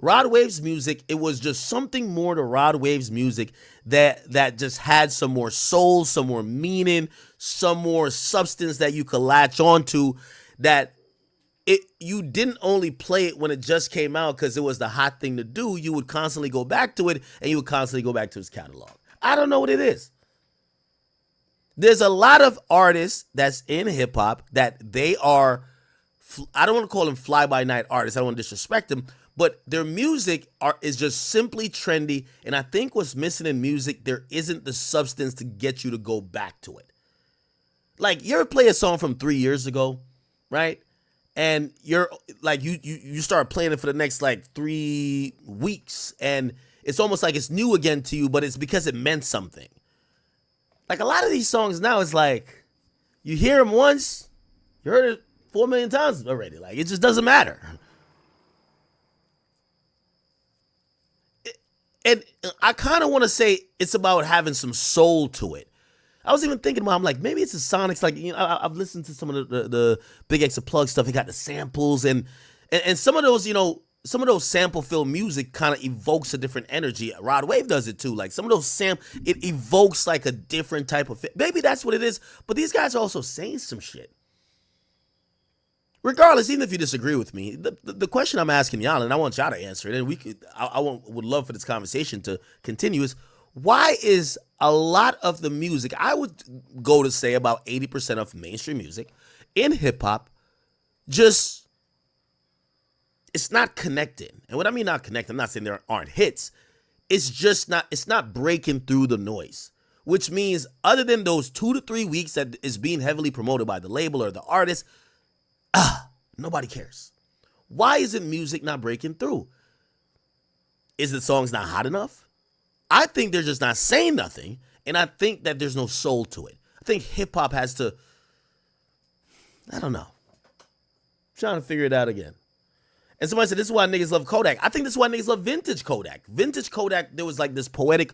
[SPEAKER 5] Rod Wave's music, it was just something more to Rod Wave's music that just had some more soul, some more meaning, some more substance that you could latch onto, that you didn't only play it when it just came out because it was the hot thing to do. You would constantly go back to it, and you would constantly go back to his catalog. I don't know what it is. There's a lot of artists that's in hip hop that they are, I don't want to call them fly-by-night artists. I don't want to disrespect them, but their music is just simply trendy. And I think what's missing in music, there isn't the substance to get you to go back to it. Like, you ever play a song from 3 years ago, right? And you're like, you start playing it for the next like 3 weeks, and it's almost like it's new again to you, but it's because it meant something. Like, a lot of these songs now, it's like, you hear them once, you heard it 4 million times already. Like, it just doesn't matter. And I kind of want to say it's about having some soul to it. I was even thinking about, I'm like, maybe it's the Sonics. Like, you know, I've listened to some of the Big X the Plug stuff. He got the samples, and some of those, you know, some of those sample-filled music kind of evokes a different energy. Rod Wave does it too. Like, some of those it evokes like a different type of maybe that's what it is. But these guys are also saying some shit. Regardless, even if you disagree with me, the question I'm asking y'all, and I want y'all to answer it, and I would love for this conversation to continue, is why is a lot of the music, I would go to say about 80% of mainstream music in hip hop, just, it's not connecting. And what I mean not connecting, I'm not saying there aren't hits. It's just not, it's not breaking through the noise. Which means other than those 2 to 3 weeks that is being heavily promoted by the label or the artist, nobody cares. Why isn't music not breaking through? is the songs not hot enough? I think they're just not saying nothing, and I think that there's no soul to it. I think hip hop has to, I don't know. I'm trying to figure it out again. And somebody said, this is why niggas love Kodak. I think this is why niggas love vintage Kodak. Vintage Kodak, there was like this poetic,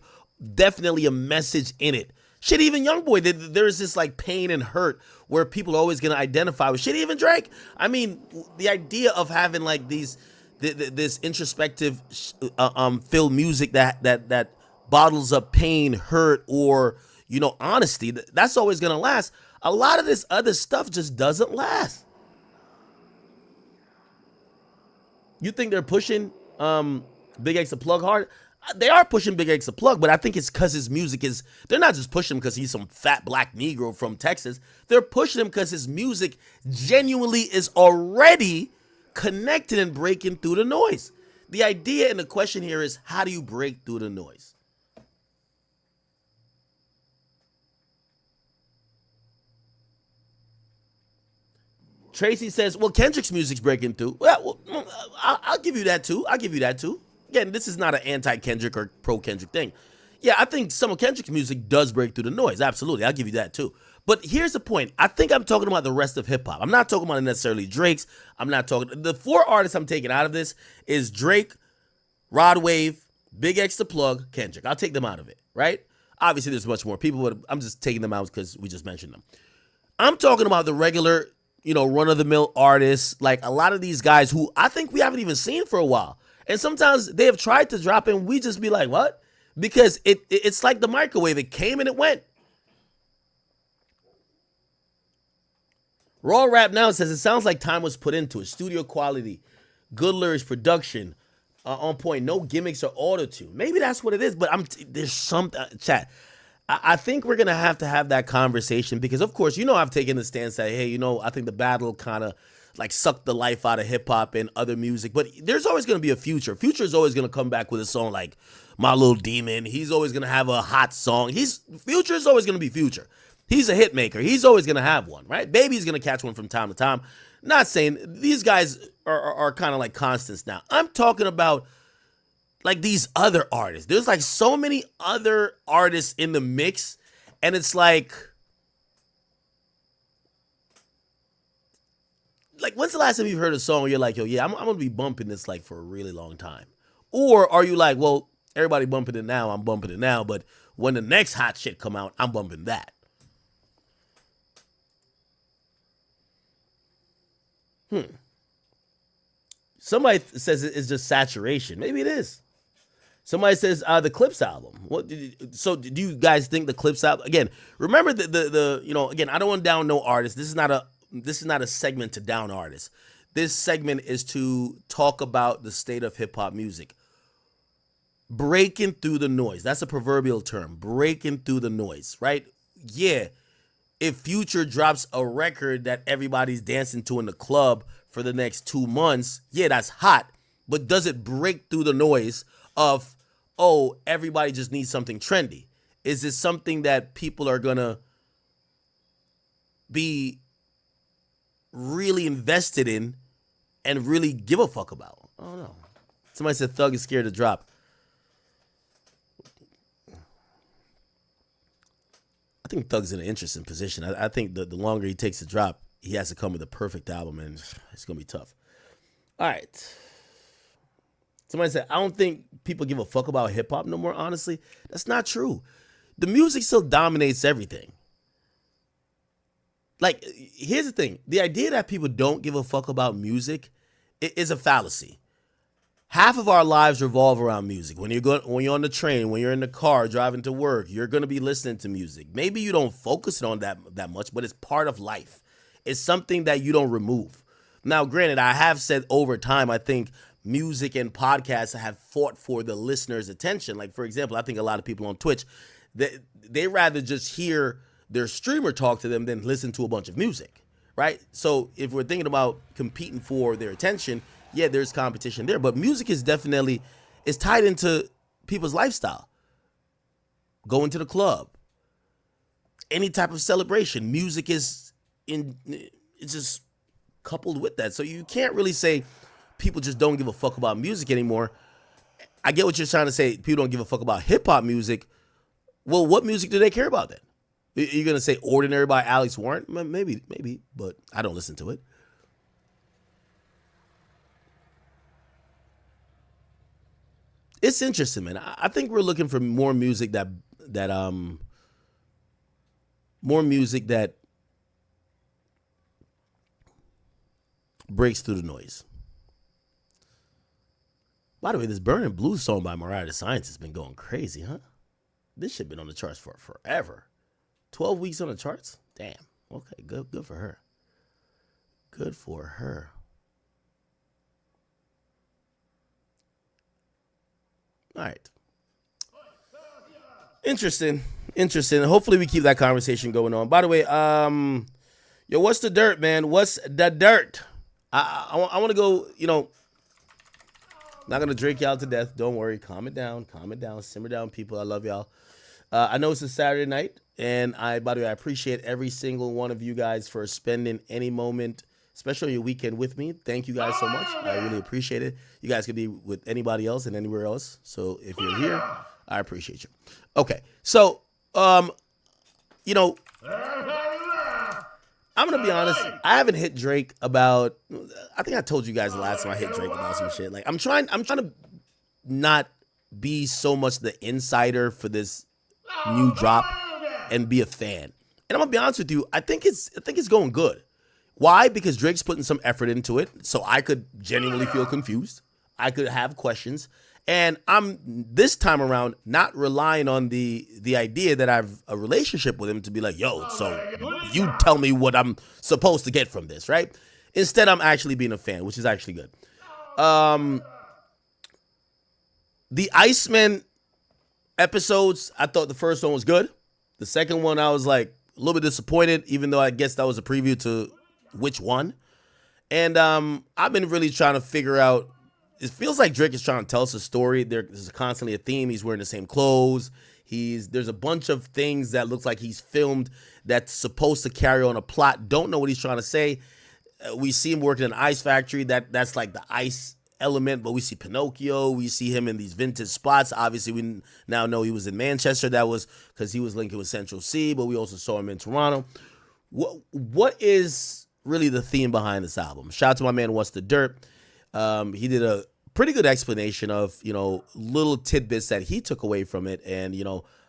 [SPEAKER 5] definitely a message in it. Shit, even Youngboy, there's this like pain and hurt where people are always going to identify with. Shit, even Drake. I mean, the idea of having like this introspective filled music that bottles up pain, hurt, or, you know, honesty, that's always going to last. A lot of this other stuff just doesn't last. You think they're pushing Big X the Plug hard? They are pushing Big X the Plug, but I think it's because his music is, they're not just pushing him because he's some fat black Negro from Texas. They're pushing him because his music genuinely is already connected and breaking through the noise. The idea and the question here is, how do you break through the noise? Tracy says, well, Kendrick's music's breaking through. Well, I'll give you that too. I'll give you that too. Again, this is not an anti-Kendrick or pro-Kendrick thing. Yeah, I think some of Kendrick's music does break through the noise. Absolutely. I'll give you that too. But here's the point. I think I'm talking about the rest of hip-hop. I'm not talking about necessarily Drake's. I'm not talking. The 4 artists I'm taking out of this is Drake, Rod Wave, Big X the Plug, Kendrick. I'll take them out of it, right? Obviously, there's much more people, but I'm just taking them out because we just mentioned them. I'm talking about the regular, you know, run-of-the-mill artists, like a lot of these guys who I think we haven't even seen for a while. And sometimes they have tried to drop and we just be like, what? Because it's like the microwave. It came and it went. Raw Rap Now says, it sounds like time was put into it. Studio quality, good lyrics, production, on point, no gimmicks or auto-tune. Maybe that's what it is, but there's some, chat. I think we're going to have that conversation because, of course, you know, I've taken the stance that, hey, you know, I think the battle kind of like sucked the life out of hip hop and other music, but there's always going to be a Future. Future is always going to come back with a song like My Little Demon. He's always going to have a hot song. Future is always going to be Future. He's a hit maker. He's always going to have one, right? Baby's going to catch one from time to time. Not saying these guys are kind of like constants now. I'm talking about like these other artists. There's like so many other artists in the mix, and it's like when's the last time you've heard a song where you're like, yo, yeah, I'm gonna be bumping this like for a really long time? Or are you like, well, everybody bumping it now, I'm bumping it now, but when the next hot shit come out, I'm bumping that. Somebody says it's just saturation. Maybe it is. Somebody says the Clips album. So do you guys think the Clips album? Again, remember the you know, again, I don't want to down no artist. This is not a segment to down artists. This segment is to talk about the state of hip hop music. Breaking through the noise. That's a proverbial term. Breaking through the noise, right? Yeah. If Future drops a record that everybody's dancing to in the club for the next 2 months, yeah, that's hot. But does it break through the noise of, oh, everybody just needs something trendy? Is it something that people are going to be really invested in and really give a fuck about? I don't know. Somebody said Thug is scared to drop. I think Thug's in an interesting position. I think the longer he takes to drop, he has to come with a perfect album, and it's going to be tough. All right. Somebody said, I don't think people give a fuck about hip-hop no more, honestly. That's not true. The music still dominates everything. Like, here's the thing. The idea that people don't give a fuck about music is a fallacy. Half of our lives revolve around music. When you're on the train, when you're in the car driving to work, you're going to be listening to music. Maybe you don't focus on that much, but it's part of life. It's something that you don't remove. Now, granted, I have said over time, I think music and podcasts have fought for the listener's attention. Like, for example, I think a lot of people on Twitch, they rather just hear their streamer talk to them than listen to a bunch of music, right? So if we're thinking about competing for their attention, yeah, there's competition there. But music is definitely, it's tied into people's lifestyle. Going to the club, any type of celebration, music is it's just coupled with that. So you can't really say people just don't give a fuck about music anymore. I get what you're trying to say. People don't give a fuck about hip hop music. Well, what music do they care about then? You're gonna say "Ordinary" by Alex Warren? Maybe, but I don't listen to it. It's interesting, man. I think we're looking for more music that breaks through the noise. By the way, this Burning Blue song by Mariah the Scientist has been going crazy, huh? This shit been on the charts for forever. 12 weeks on the charts? Damn. Okay, good for her. Good for her. All right. Interesting. Hopefully we keep that conversation going on. By the way, yo, what's the dirt, man? What's the dirt? I want to go, not going to drink y'all to death. Don't worry. Calm it down. Simmer down, people. I love y'all. I know it's a Saturday night, and by the way, I appreciate every single one of you guys for spending any moment, especially your weekend with me. Thank you guys so much. I really appreciate it. You guys could be with anybody else and anywhere else. So if you're here, I appreciate you. Okay. So, I'm going to be honest. I haven't hit Drake about, I think I told you guys the last time I hit Drake about some shit. Like, I'm trying to not be so much the insider for this new drop and be a fan. And I'm going to be honest with you. I think it's going good. Why? Because Drake's putting some effort into it. So I could genuinely feel confused. I could have questions. And I'm this time around not relying on the idea that I have a relationship with him to be like, yo, so you tell me what I'm supposed to get from this, right? Instead, I'm actually being a fan, which is actually good. The Iceman episodes, I thought the first one was good. The second one, I was like a little bit disappointed, even though I guess that was a preview to which one. And I've been really trying to figure out. It feels like Drake is trying to tell us a story. There's constantly a theme. He's wearing the same clothes. There's a bunch of things that looks like he's filmed that's supposed to carry on a plot. Don't know what he's trying to say. We see him working in an ice factory. That's like the ice element, but we see Pinocchio. We see him in these vintage spots. Obviously, we now know he was in Manchester. That was because he was linking with Central C, but we also saw him in Toronto. What is really the theme behind this album? Shout out to my man, What's the Dirt? He did a pretty good explanation of, little tidbits that he took away from it. And,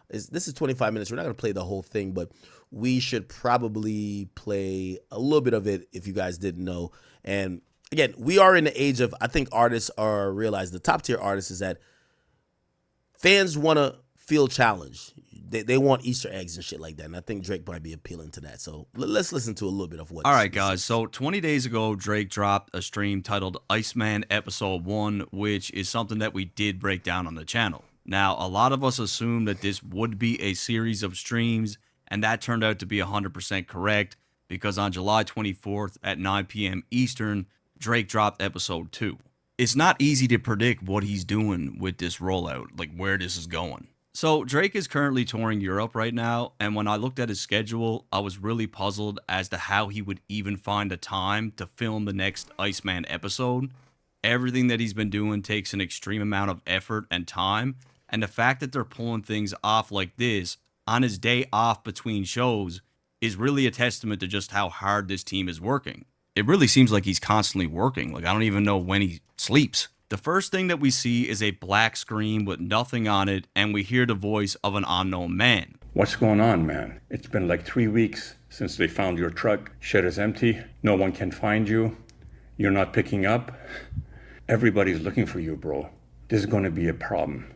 [SPEAKER 5] this is 25 minutes. We're not going to play the whole thing, but we should probably play a little bit of it if you guys didn't know. And again, we are in the age of, I think artists are realizing, the top tier artists, is that fans want to feel challenged. They want Easter eggs and shit like that. And I think Drake might be appealing to that. So let's listen to a little bit of what.
[SPEAKER 6] All right, guys. So 20 days ago, Drake dropped a stream titled Iceman Episode 1, which is something that we did break down on the channel. Now, a lot of us assumed that this would be a series of streams, and that turned out to be 100% correct, because on July 24th at 9 p.m. Eastern, Drake dropped Episode 2. It's not easy to predict what he's doing with this rollout, like where this is going. So Drake is currently touring Europe right now, and when I looked at his schedule, I was really puzzled as to how he would even find the time to film the next Iceman episode. Everything that he's been doing takes an extreme amount of effort and time, and the fact that they're pulling things off like this on his day off between shows is really a testament to just how hard this team is working. It really seems like he's constantly working. Like, I don't even know when he sleeps. The first thing that we see is a black screen with nothing on it, and we hear the voice of an unknown man.
[SPEAKER 14] What's going on, man? It's been like 3 weeks since they found your truck. Shed is empty. No one can find you. You're not picking up. Everybody's looking for you, bro. This is going to be a problem.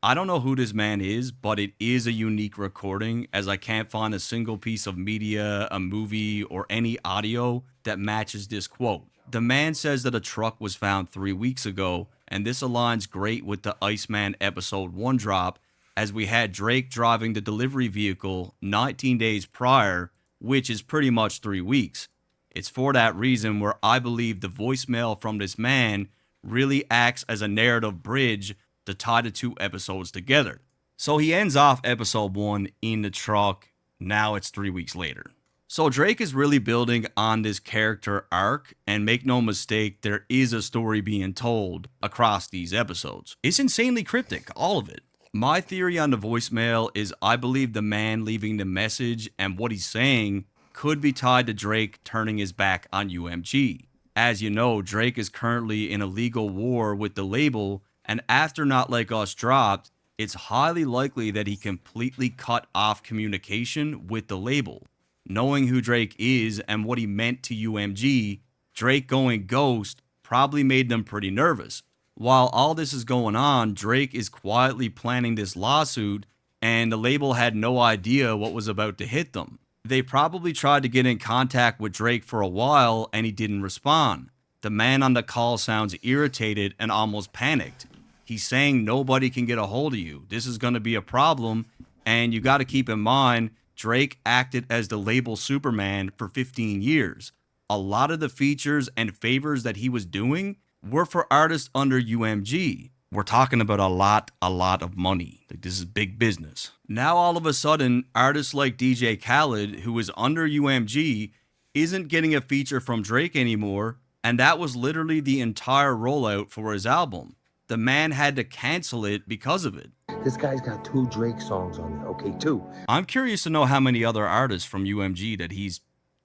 [SPEAKER 6] I don't know who this man is, but it is a unique recording, as I can't find a single piece of media, a movie, or any audio that matches this quote. The man says that a truck was found 3 weeks ago, and this aligns great with the Iceman Episode 1 drop, as we had Drake driving the delivery vehicle 19 days prior, which is pretty much 3 weeks. It's for that reason where I believe the voicemail from this man really acts as a narrative bridge to tie the two episodes together. So he ends off Episode 1 in the truck. Now it's 3 weeks later. So Drake is really building on this character arc, and make no mistake, there is a story being told across these episodes. It's insanely cryptic, all of it. My theory on the voicemail is I believe the man leaving the message and what he's saying could be tied to Drake turning his back on UMG. As you know, Drake is currently in a legal war with the label, and after Not Like Us dropped, it's highly likely that he completely cut off communication with the label. Knowing who Drake is and what he meant to UMG, Drake going ghost probably made them pretty nervous. While all this is going on, Drake is quietly planning this lawsuit, and the label had no idea what was about to hit them. They probably tried to get in contact with Drake for a while, and he didn't respond. The man on the call sounds irritated and almost panicked. He's saying nobody can get a hold of you. This is going to be a problem, and you got to keep in mind, Drake acted as the label Superman for 15 years. A lot of the features and favors that he was doing were for artists under UMG. We're talking about a lot of money. Like, this is big business. Now all of a sudden, artists like DJ Khaled, who is under UMG, isn't getting a feature from Drake anymore, and that was literally the entire rollout for his album. The man had to cancel it because of it.
[SPEAKER 15] This guy's got 2 Drake songs on there. Okay, 2.
[SPEAKER 6] I'm curious to know how many other artists from UMG that he's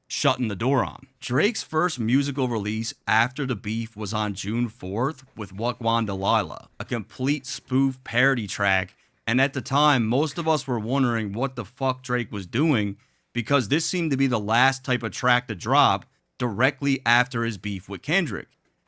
[SPEAKER 6] shutting the door on. Drake's first musical release after the beef was on June 4th with Wagwan Delilah, a complete spoof parody track, and at the time, most of us were wondering what the fuck Drake was doing because this seemed to be the last type of track to drop directly after his beef with Kendrick.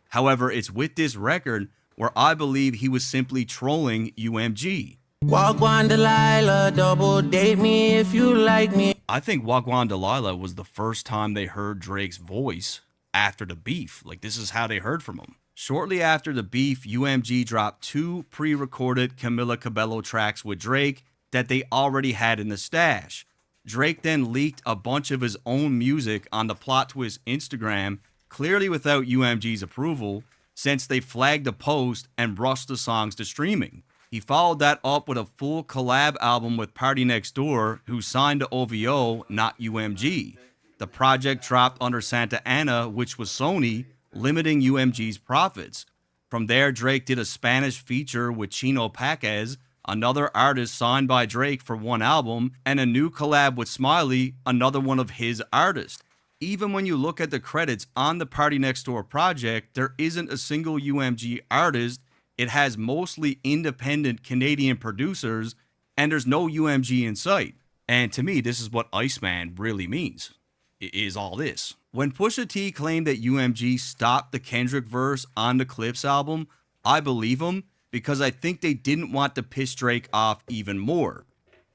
[SPEAKER 6] However, it's with this record where I believe he was simply trolling UMG.
[SPEAKER 16] Wagwan Delilah, double date me if you like me.
[SPEAKER 6] I think Wagwan Delilah was the first time they heard Drake's voice after the beef. Like, this is how they heard from him. Shortly after the beef, UMG dropped 2 pre-recorded Camila Cabello tracks with Drake that they already had in the stash. Drake then leaked a bunch of his own music on the Plot Twist Instagram, clearly without UMG's approval, since they flagged the post and rushed the songs to streaming. He followed that up with a full collab album with Party Next Door, who signed to OVO, not UMG. The project dropped under Santa Ana, which was Sony, limiting UMG's profits. From there, Drake did a Spanish feature with Chino Paquez, another artist signed by Drake for one album, and a new collab with Smiley, another one of his artists. Even when you look at the credits on the Party Next Door project, there isn't a single UMG artist. It has mostly independent Canadian producers, and there's no UMG in sight. And to me, this is what Iceman really means, is all this. When Pusha T claimed that UMG stopped the Kendrick verse on the Clips album, I believe him because I think they didn't want to piss Drake off even more.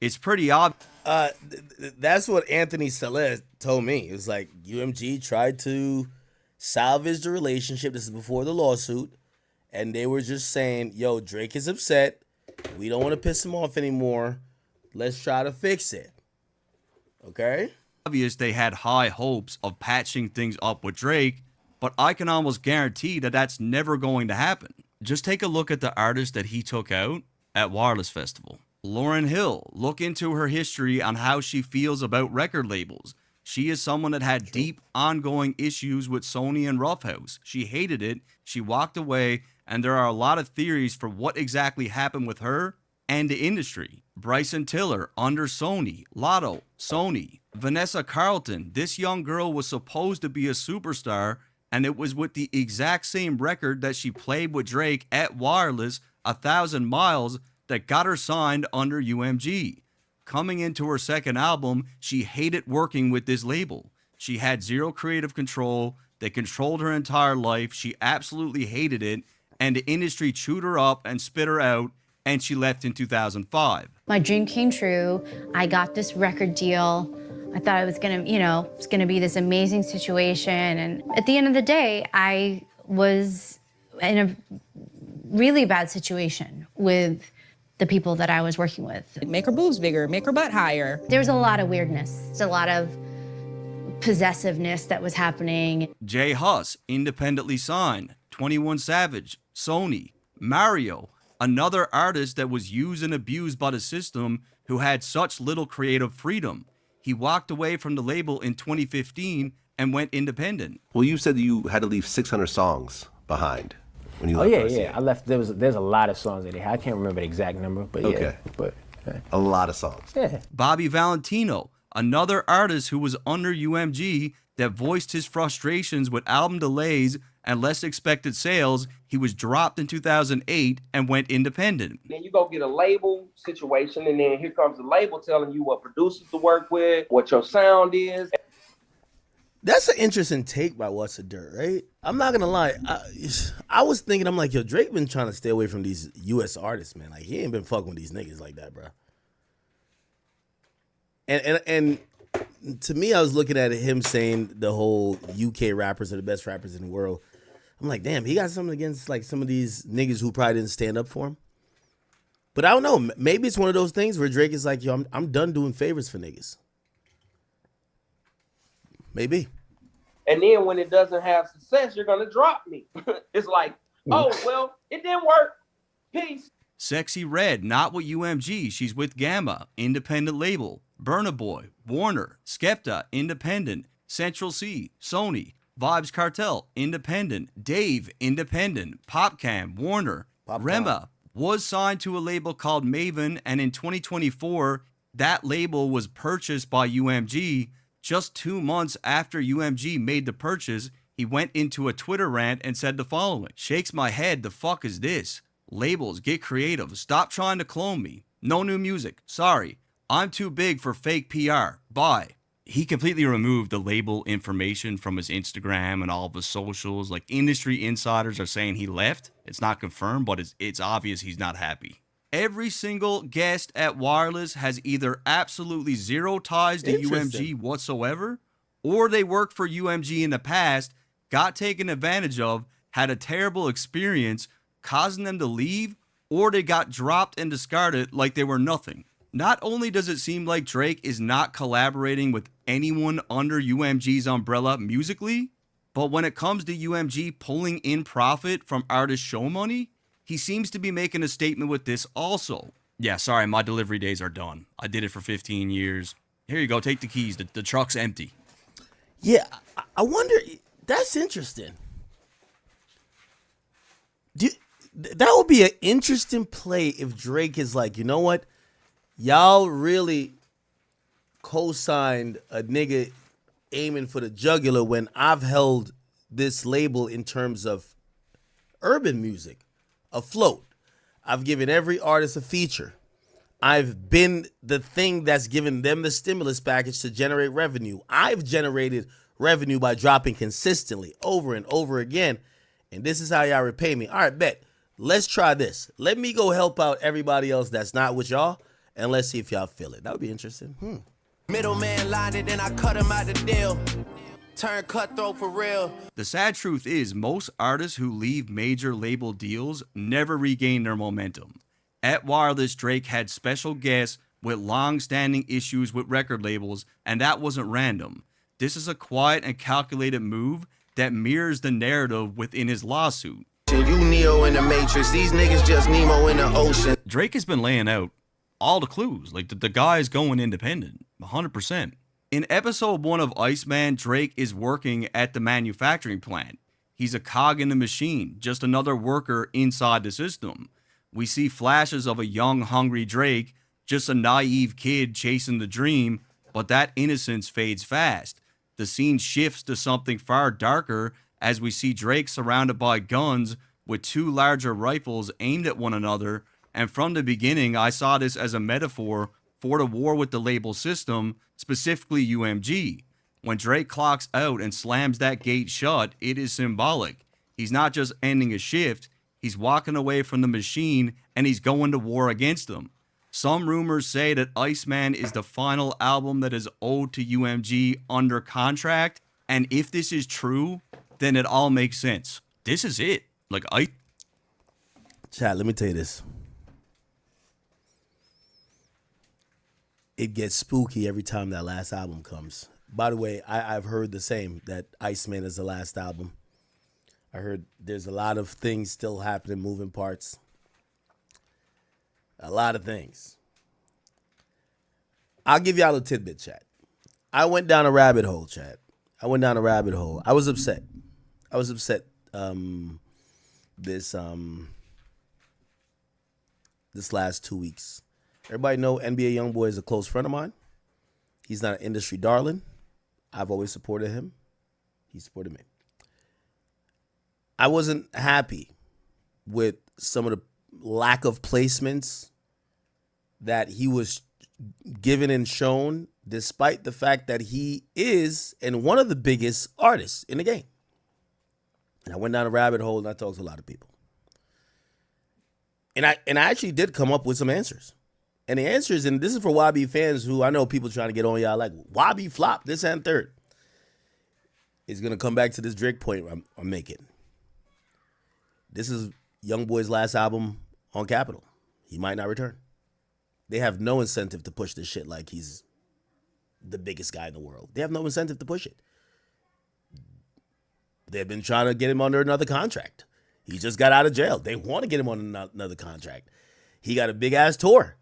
[SPEAKER 6] It's pretty obvious.
[SPEAKER 5] That's what Anthony Celeste told me. It was like UMG tried to salvage the relationship. This is before the lawsuit. And they were just saying, yo, Drake is upset. We don't want to piss him off anymore. Let's try to fix it. Okay?
[SPEAKER 6] Obvious they had high hopes of patching things up with Drake, but I can almost guarantee that that's never going to happen. Just take a look at the artist that he took out at Wireless Festival. Lauryn Hill, look into her history on how she feels about record labels. She is someone that had deep, ongoing issues with Sony and Roughhouse. She hated it, she walked away, and there are a lot of theories for what exactly happened with her and the industry. Bryson Tiller, under Sony. Lotto, Sony. Vanessa Carlton, this young girl was supposed to be a superstar, and it was with the exact same record that she played with Drake at Wireless, 1,000 Miles, that got her signed under UMG. Coming into her second album, she hated working with this label. She had zero creative control. They controlled her entire life. She absolutely hated it, and the industry chewed her up and spit her out, and she left in 2005.
[SPEAKER 17] My dream came true. I got this record deal. I thought it was gonna, it's gonna be this amazing situation. And at the end of the day, I was in a really bad situation with the people that I was working with.
[SPEAKER 18] Make her boobs bigger, make her butt higher.
[SPEAKER 17] There was a lot of weirdness. There's a lot of possessiveness that was happening.
[SPEAKER 6] Jay Huss, independently signed. 21 Savage, Sony. Mario, another artist that was used and abused by the system who had such little creative freedom. he walked away from the label in 2015 and went independent.
[SPEAKER 15] Well, you said you had to leave 600 songs behind when you
[SPEAKER 11] Oh
[SPEAKER 15] left
[SPEAKER 11] yeah,
[SPEAKER 15] RCA.
[SPEAKER 11] yeah. I left. There's a lot of songs that they had. I can't remember the exact number, but yeah.
[SPEAKER 15] Okay.
[SPEAKER 11] But
[SPEAKER 15] a lot of songs.
[SPEAKER 11] Yeah.
[SPEAKER 6] Bobby Valentino, another artist who was under UMG that voiced his frustrations with album delays and less expected sales, he was dropped in 2008 and went independent.
[SPEAKER 3] Then you go get a label situation, and then here comes the label telling you what producers to work with, what your sound is.
[SPEAKER 5] That's an interesting take by What's the Dirt, right? I'm not gonna lie. I was thinking, I'm like, yo, Drake been trying to stay away from these U.S. artists, man. Like, he ain't been fucking with these niggas like that, bro. And to me, I was looking at him saying the whole UK rappers are the best rappers in the world. I'm like, damn, he got something against like some of these niggas who probably didn't stand up for him. But I don't know. Maybe it's one of those things where Drake is like, yo, I'm done doing favors for niggas. Maybe.
[SPEAKER 3] And then when it doesn't have success, you're gonna drop me. It's like, oh, well, it didn't work. Peace.
[SPEAKER 6] Sexy Red, not with UMG. She's with Gamma, independent label. Burna Boy, Warner, Skepta, independent. Central C, Sony. Vibes Cartel, independent. Dave, independent. PopCam, Warner. Rema was signed to a label called Maven, and in 2024, that label was purchased by UMG. Just 2 months after UMG made the purchase, he went into a Twitter rant and said the following: "Shakes my head, the fuck is this? Labels, get creative. Stop trying to clone me. No new music. Sorry. I'm too big for fake PR. Bye." He completely removed the label information from his Instagram and all of his socials. Like, industry insiders are saying he left. It's not confirmed, but it's obvious he's not happy. Every single guest at Wireless has either absolutely zero ties to UMG whatsoever, or they worked for UMG in the past, got taken advantage of, had a terrible experience, causing them to leave, or they got dropped and discarded like they were nothing. Not only does it seem like Drake is not collaborating with anyone under UMG's umbrella musically, but when it comes to UMG pulling in profit from artist show money, he seems to be making a statement with this also. Yeah, sorry, my delivery days are done. I did it for 15 years. Here you go, take the keys. The truck's empty.
[SPEAKER 5] Yeah, I wonder, that's interesting. That would be an interesting play if Drake is like, you know what? Y'all really co-signed a nigga aiming for the jugular when I've held this label in terms of urban music afloat. I've given every artist a feature. I've been the thing that's given them the stimulus package to generate revenue. I've generated revenue by dropping consistently over and over again. And this is how y'all repay me. All right, bet. Let's try this. Let me go help out everybody else that's not with y'all, and let's see if y'all feel it. That would be interesting.
[SPEAKER 16] Middleman lined it, and I cut him out the deal. Turn cutthroat for real.
[SPEAKER 6] The sad truth is, most artists who leave major label deals never regain their momentum. At Wireless, Drake had special guests with long-standing issues with record labels, and that wasn't random. This is a quiet and calculated move that mirrors the narrative within his lawsuit.
[SPEAKER 16] You Neo in the Matrix, these niggas just Nemo in the ocean.
[SPEAKER 6] Drake has been laying out all the clues. Like, the guy is going independent, 100%. In episode 1 of Iceman, Drake is working at the manufacturing plant. He's a cog in the machine, just another worker inside the system. We see flashes of a young, hungry Drake, just a naive kid chasing the dream, but that innocence fades fast. The scene shifts to something far darker as we see Drake surrounded by guns with 2 larger rifles aimed at one another. And from the beginning, I saw this as a metaphor for the war with the label system, specifically UMG. When Drake clocks out and slams that gate shut, it is symbolic. He's not just ending a shift, he's walking away from the machine and he's going to war against them. Some rumors say that Iceman is the final album that is owed to UMG under contract, and if this is true, then it all makes sense. This is it. Like,
[SPEAKER 5] Chat, let me tell you this. It gets spooky every time that last album comes. By the way, I've heard the same, that Iceman is the last album. I heard there's a lot of things still happening, moving parts. A lot of things. I'll give y'all a tidbit, chat. I went down a rabbit hole, Chad. I went down a rabbit hole. I was upset. This last 2 weeks. Everybody know NBA YoungBoy is a close friend of mine. He's not an industry darling. I've always supported him. He supported me. I wasn't happy with some of the lack of placements that he was given and shown, despite the fact that he is and one of the biggest artists in the game. And I went down a rabbit hole and I talked to a lot of people. And I actually did come up with some answers. And the answers, and this is for YB fans who I know people trying to get on y'all like, YB flop, this and third. It's going to come back to this Drake point I'm making. This is YoungBoy's last album on Capitol. He might not return. They have no incentive to push this shit like he's the biggest guy in the world. They have no incentive to push it. They've been trying to get him under another contract. He just got out of jail. They want to get him on another contract. He got a big-ass tour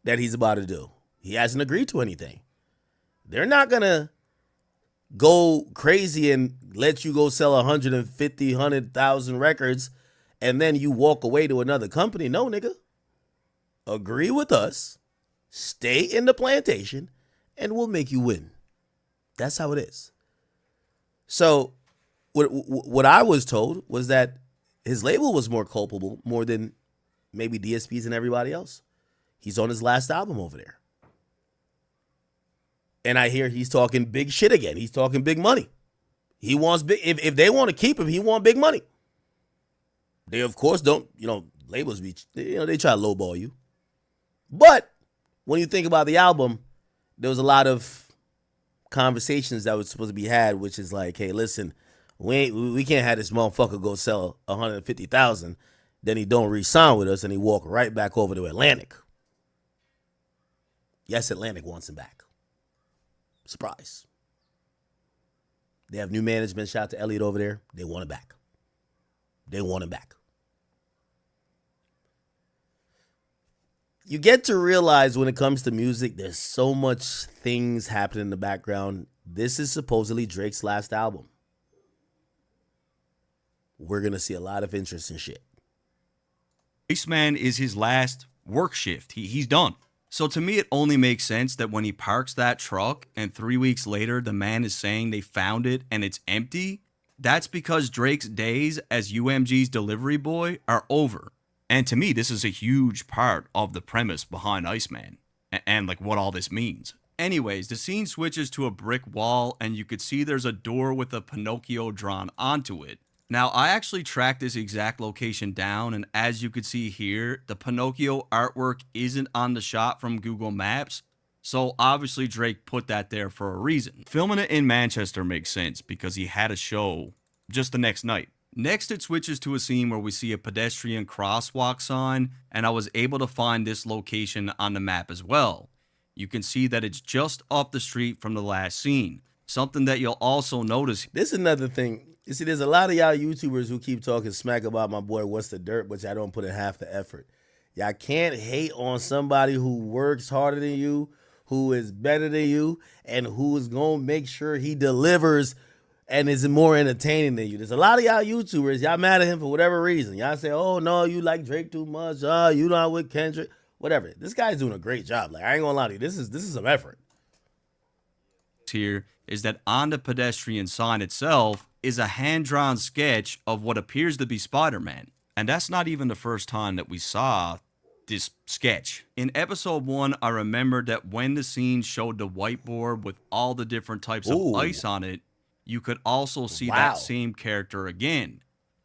[SPEAKER 5] that he's about to do. He hasn't agreed to anything. They're not going to go crazy and let you go sell 150, 100,000 records and then you walk away to another company. No, nigga. Agree with us, stay in the plantation, and we'll make you win. That's how it is. So what I was told was that his label was more culpable, more than maybe DSPs and everybody else. He's on his last album over there. And I hear he's talking big shit again. He's talking big money. He wants big. If they want to keep him, he want big money. They, of course, don't, labels be, they try to lowball you. But when you think about the album, there was a lot of conversations that was supposed to be had, which is like, hey, listen, we can't have this motherfucker go sell 150,000, then he don't re-sign with us, and he walk right back over to Atlantic. Yes, Atlantic wants him back. Surprise. They have new management. Shout out to Elliot over there. They want him back. They want him back. You get to realize when it comes to music, there's so much things happening in the background. This is supposedly Drake's last album. We're going to see a lot of interesting shit.
[SPEAKER 6] Iceman is his last work shift. He's done. So to me, it only makes sense that when he parks that truck and 3 weeks later, the man is saying they found it and it's empty, that's because Drake's days as UMG's delivery boy are over. And to me, this is a huge part of the premise behind Iceman and like what all this means. Anyways, the scene switches to a brick wall and you could see there's a door with a Pinocchio drawn onto it. Now, I actually tracked this exact location down, and as you could see here, the Pinocchio artwork isn't on the shot from Google Maps, so obviously Drake put that there for a reason. Filming it in Manchester makes sense because he had a show just the next night. Next, it switches to a scene where we see a pedestrian crosswalk sign, and I was able to find this location on the map as well. You can see that it's just up the street from the last scene. Something that you'll also notice.
[SPEAKER 5] This is another thing. You see, there's a lot of y'all YouTubers who keep talking smack about my boy What's the Dirt, but y'all don't put in half the effort. Y'all can't hate on somebody who works harder than you, who is better than you, and who is going to make sure he delivers and is more entertaining than you. There's a lot of y'all YouTubers, y'all mad at him for whatever reason. Y'all say, oh, no, you like Drake too much. You not with Kendrick. Whatever. This guy's doing a great job. Like, I ain't going to lie to you. This is some effort.
[SPEAKER 6] Here is that on the pedestrian sign itself is a hand-drawn sketch of what appears to be Spider-Man. And that's not even the first time that we saw this sketch. In episode 1, I remembered that when the scene showed the whiteboard with all the different types of ice on it, you could also see that same character again.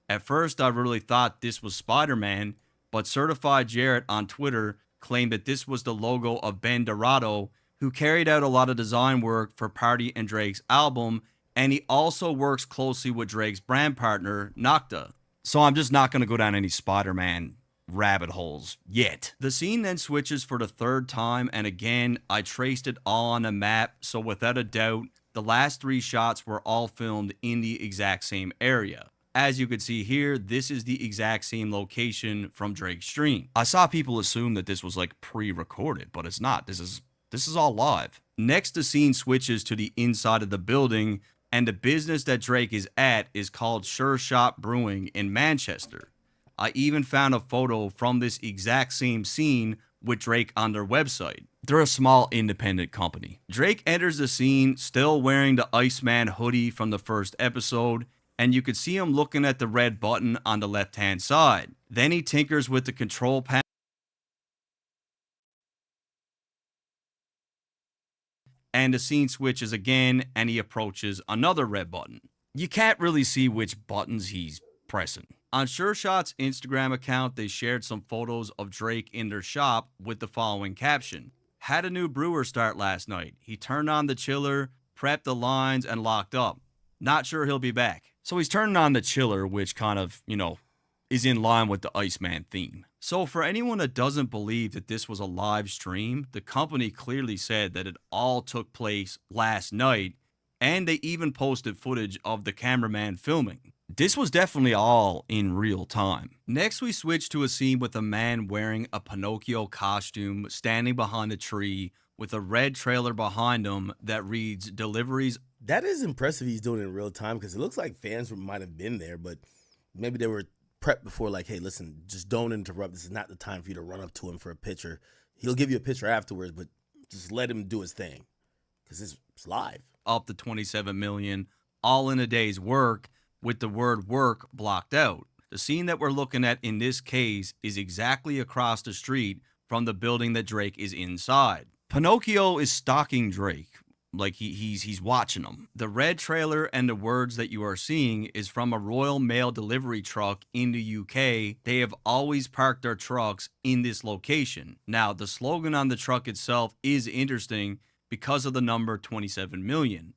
[SPEAKER 6] At first, I really thought this was Spider-Man, but Certified Jarrett on Twitter claimed that this was the logo of Ben Dorado, who carried out a lot of design work for Party and Drake's album, and he also works closely with Drake's brand partner, Nocta. So I'm just not going to go down any Spider-Man rabbit holes yet. The scene then switches for the third time, and again, I traced it all on a map, so without a doubt, the last 3 shots were all filmed in the exact same area. As you could see here, this is the exact same location from Drake's stream. I saw people assume that this was like pre-recorded, but it's not. This is all live. Next, the scene switches to the inside of the building, and the business that Drake is at is called Sure Shot Brewing in Manchester. I even found a photo from this exact same scene with Drake on their website. They're a small independent company. Drake enters the scene still wearing the Iceman hoodie from the first episode, and you could see him looking at the red button on the left-hand side. Then he tinkers with the control panel, and the scene switches again, and he approaches another red button. You can't really see which buttons he's pressing. On Sure Shot's Instagram account, they shared some photos of Drake in their shop with the following caption: "Had a new brewer start last night. He turned on the chiller, prepped the lines, and locked up. Not sure he'll be back." So he's turning on the chiller, which kind of, is in line with the Iceman theme. So for anyone that doesn't believe that this was a live stream, the company clearly said that it all took place last night, and they even posted footage of the cameraman filming. This was definitely all in real time. Next, we switch to a scene with a man wearing a Pinocchio costume standing behind a tree with a red trailer behind him that reads "Deliveries."
[SPEAKER 5] That is impressive he's doing it in real time, because it looks like fans might have been there, but maybe they were prepped before, like, hey, listen, just don't interrupt. This is not the time for you to run up to him for a picture. He'll give you a picture afterwards, but just let him do his thing, because it's live.
[SPEAKER 6] Up to 27 million, all in a day's work, with the word work blocked out. The scene that we're looking at in this case is exactly across the street from the building that Drake is inside. Pinocchio is stalking Drake, like he's watching him. The red trailer and the words that you are seeing is from a Royal Mail delivery truck in the UK. They have always parked their trucks in this location. Now, the slogan on the truck itself is interesting because of the number 27 million.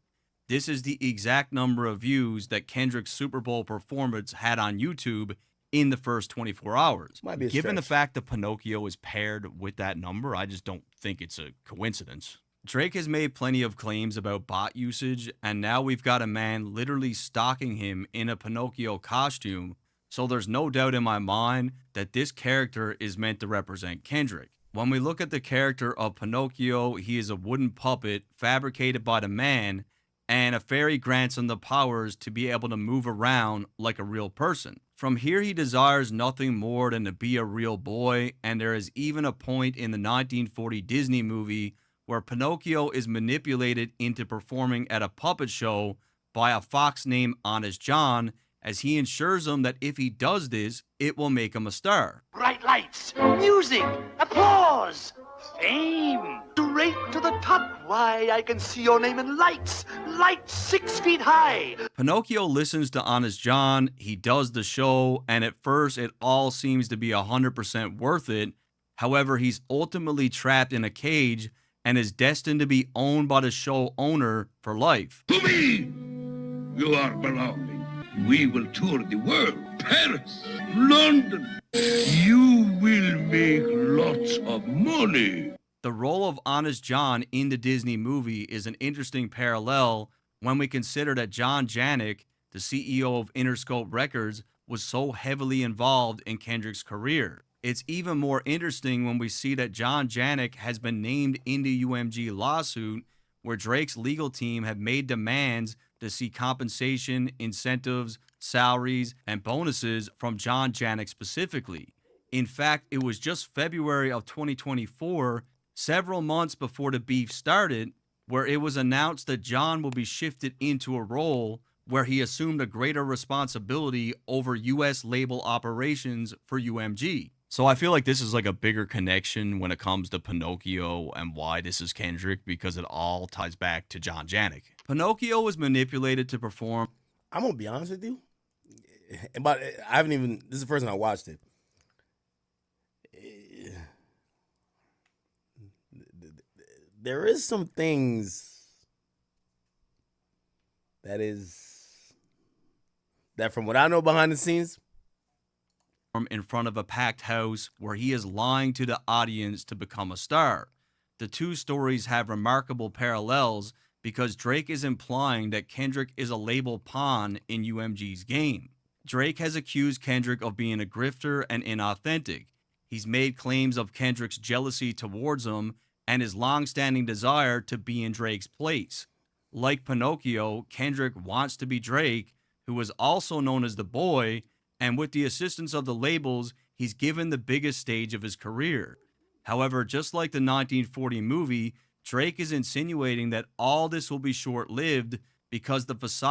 [SPEAKER 6] This is the exact number of views that Kendrick's Super Bowl performance had on YouTube in the first 24 hours.
[SPEAKER 5] Might be a
[SPEAKER 6] Given the
[SPEAKER 5] stretch.
[SPEAKER 6] fact that Pinocchio is paired with that number, I just don't think it's a coincidence. Drake has made plenty of claims about bot usage, and now we've got a man literally stalking him in a Pinocchio costume, so there's no doubt in my mind that this character is meant to represent Kendrick. When we look at the character of Pinocchio, he is a wooden puppet fabricated by the man, and a fairy grants him the powers to be able to move around like a real person. From here, he desires nothing more than to be a real boy, and there is even a point in the 1940 Disney movie where Pinocchio is manipulated into performing at a puppet show by a fox named Honest John, as he ensures him that if he does this, it will make him a star.
[SPEAKER 19] Bright lights, music, applause, fame, straight to the top. Why, I can see your name in lights, lights 6 feet high.
[SPEAKER 6] Pinocchio listens to Honest John, he does the show, and at first it all seems to be 100% worth it. However, he's ultimately trapped in a cage and is destined to be owned by the show owner for life.
[SPEAKER 20] To me, you are belonging. We will tour the world. Paris, London. You will make lots of money.
[SPEAKER 6] The role of Honest John in the Disney movie is an interesting parallel when we consider that John Janik, the CEO of Interscope Records, was so heavily involved in Kendrick's career. It's even more interesting when we see that John Janik has been named in the UMG lawsuit, where Drake's legal team have made demands to see compensation, incentives, salaries, and bonuses from John Janik specifically. In fact, it was just February of 2024, several months before the beef started, where it was announced that John will be shifted into a role where he assumed a greater responsibility over U.S. label operations for UMG. So I feel like this is like a bigger connection when it comes to Pinocchio and why this is Kendrick, because it all ties back to John Janik. Pinocchio was manipulated to perform.
[SPEAKER 5] I'm gonna be honest with you, but I haven't even. This is the first time I watched it. There is some things that from what I know behind the scenes,
[SPEAKER 6] in front of a packed house where he is lying to the audience to become a star. The two stories have remarkable parallels because Drake is implying that Kendrick is a label pawn in UMG's game. Drake has accused Kendrick of being a grifter and inauthentic. He's made claims of Kendrick's jealousy towards him and his long-standing desire to be in Drake's place. Like Pinocchio, Kendrick wants to be Drake, who was also known as the Boy, and with the assistance of the labels, he's given the biggest stage of his career. However, just like the 1940 movie, Drake is insinuating that all this will be short-lived because the facade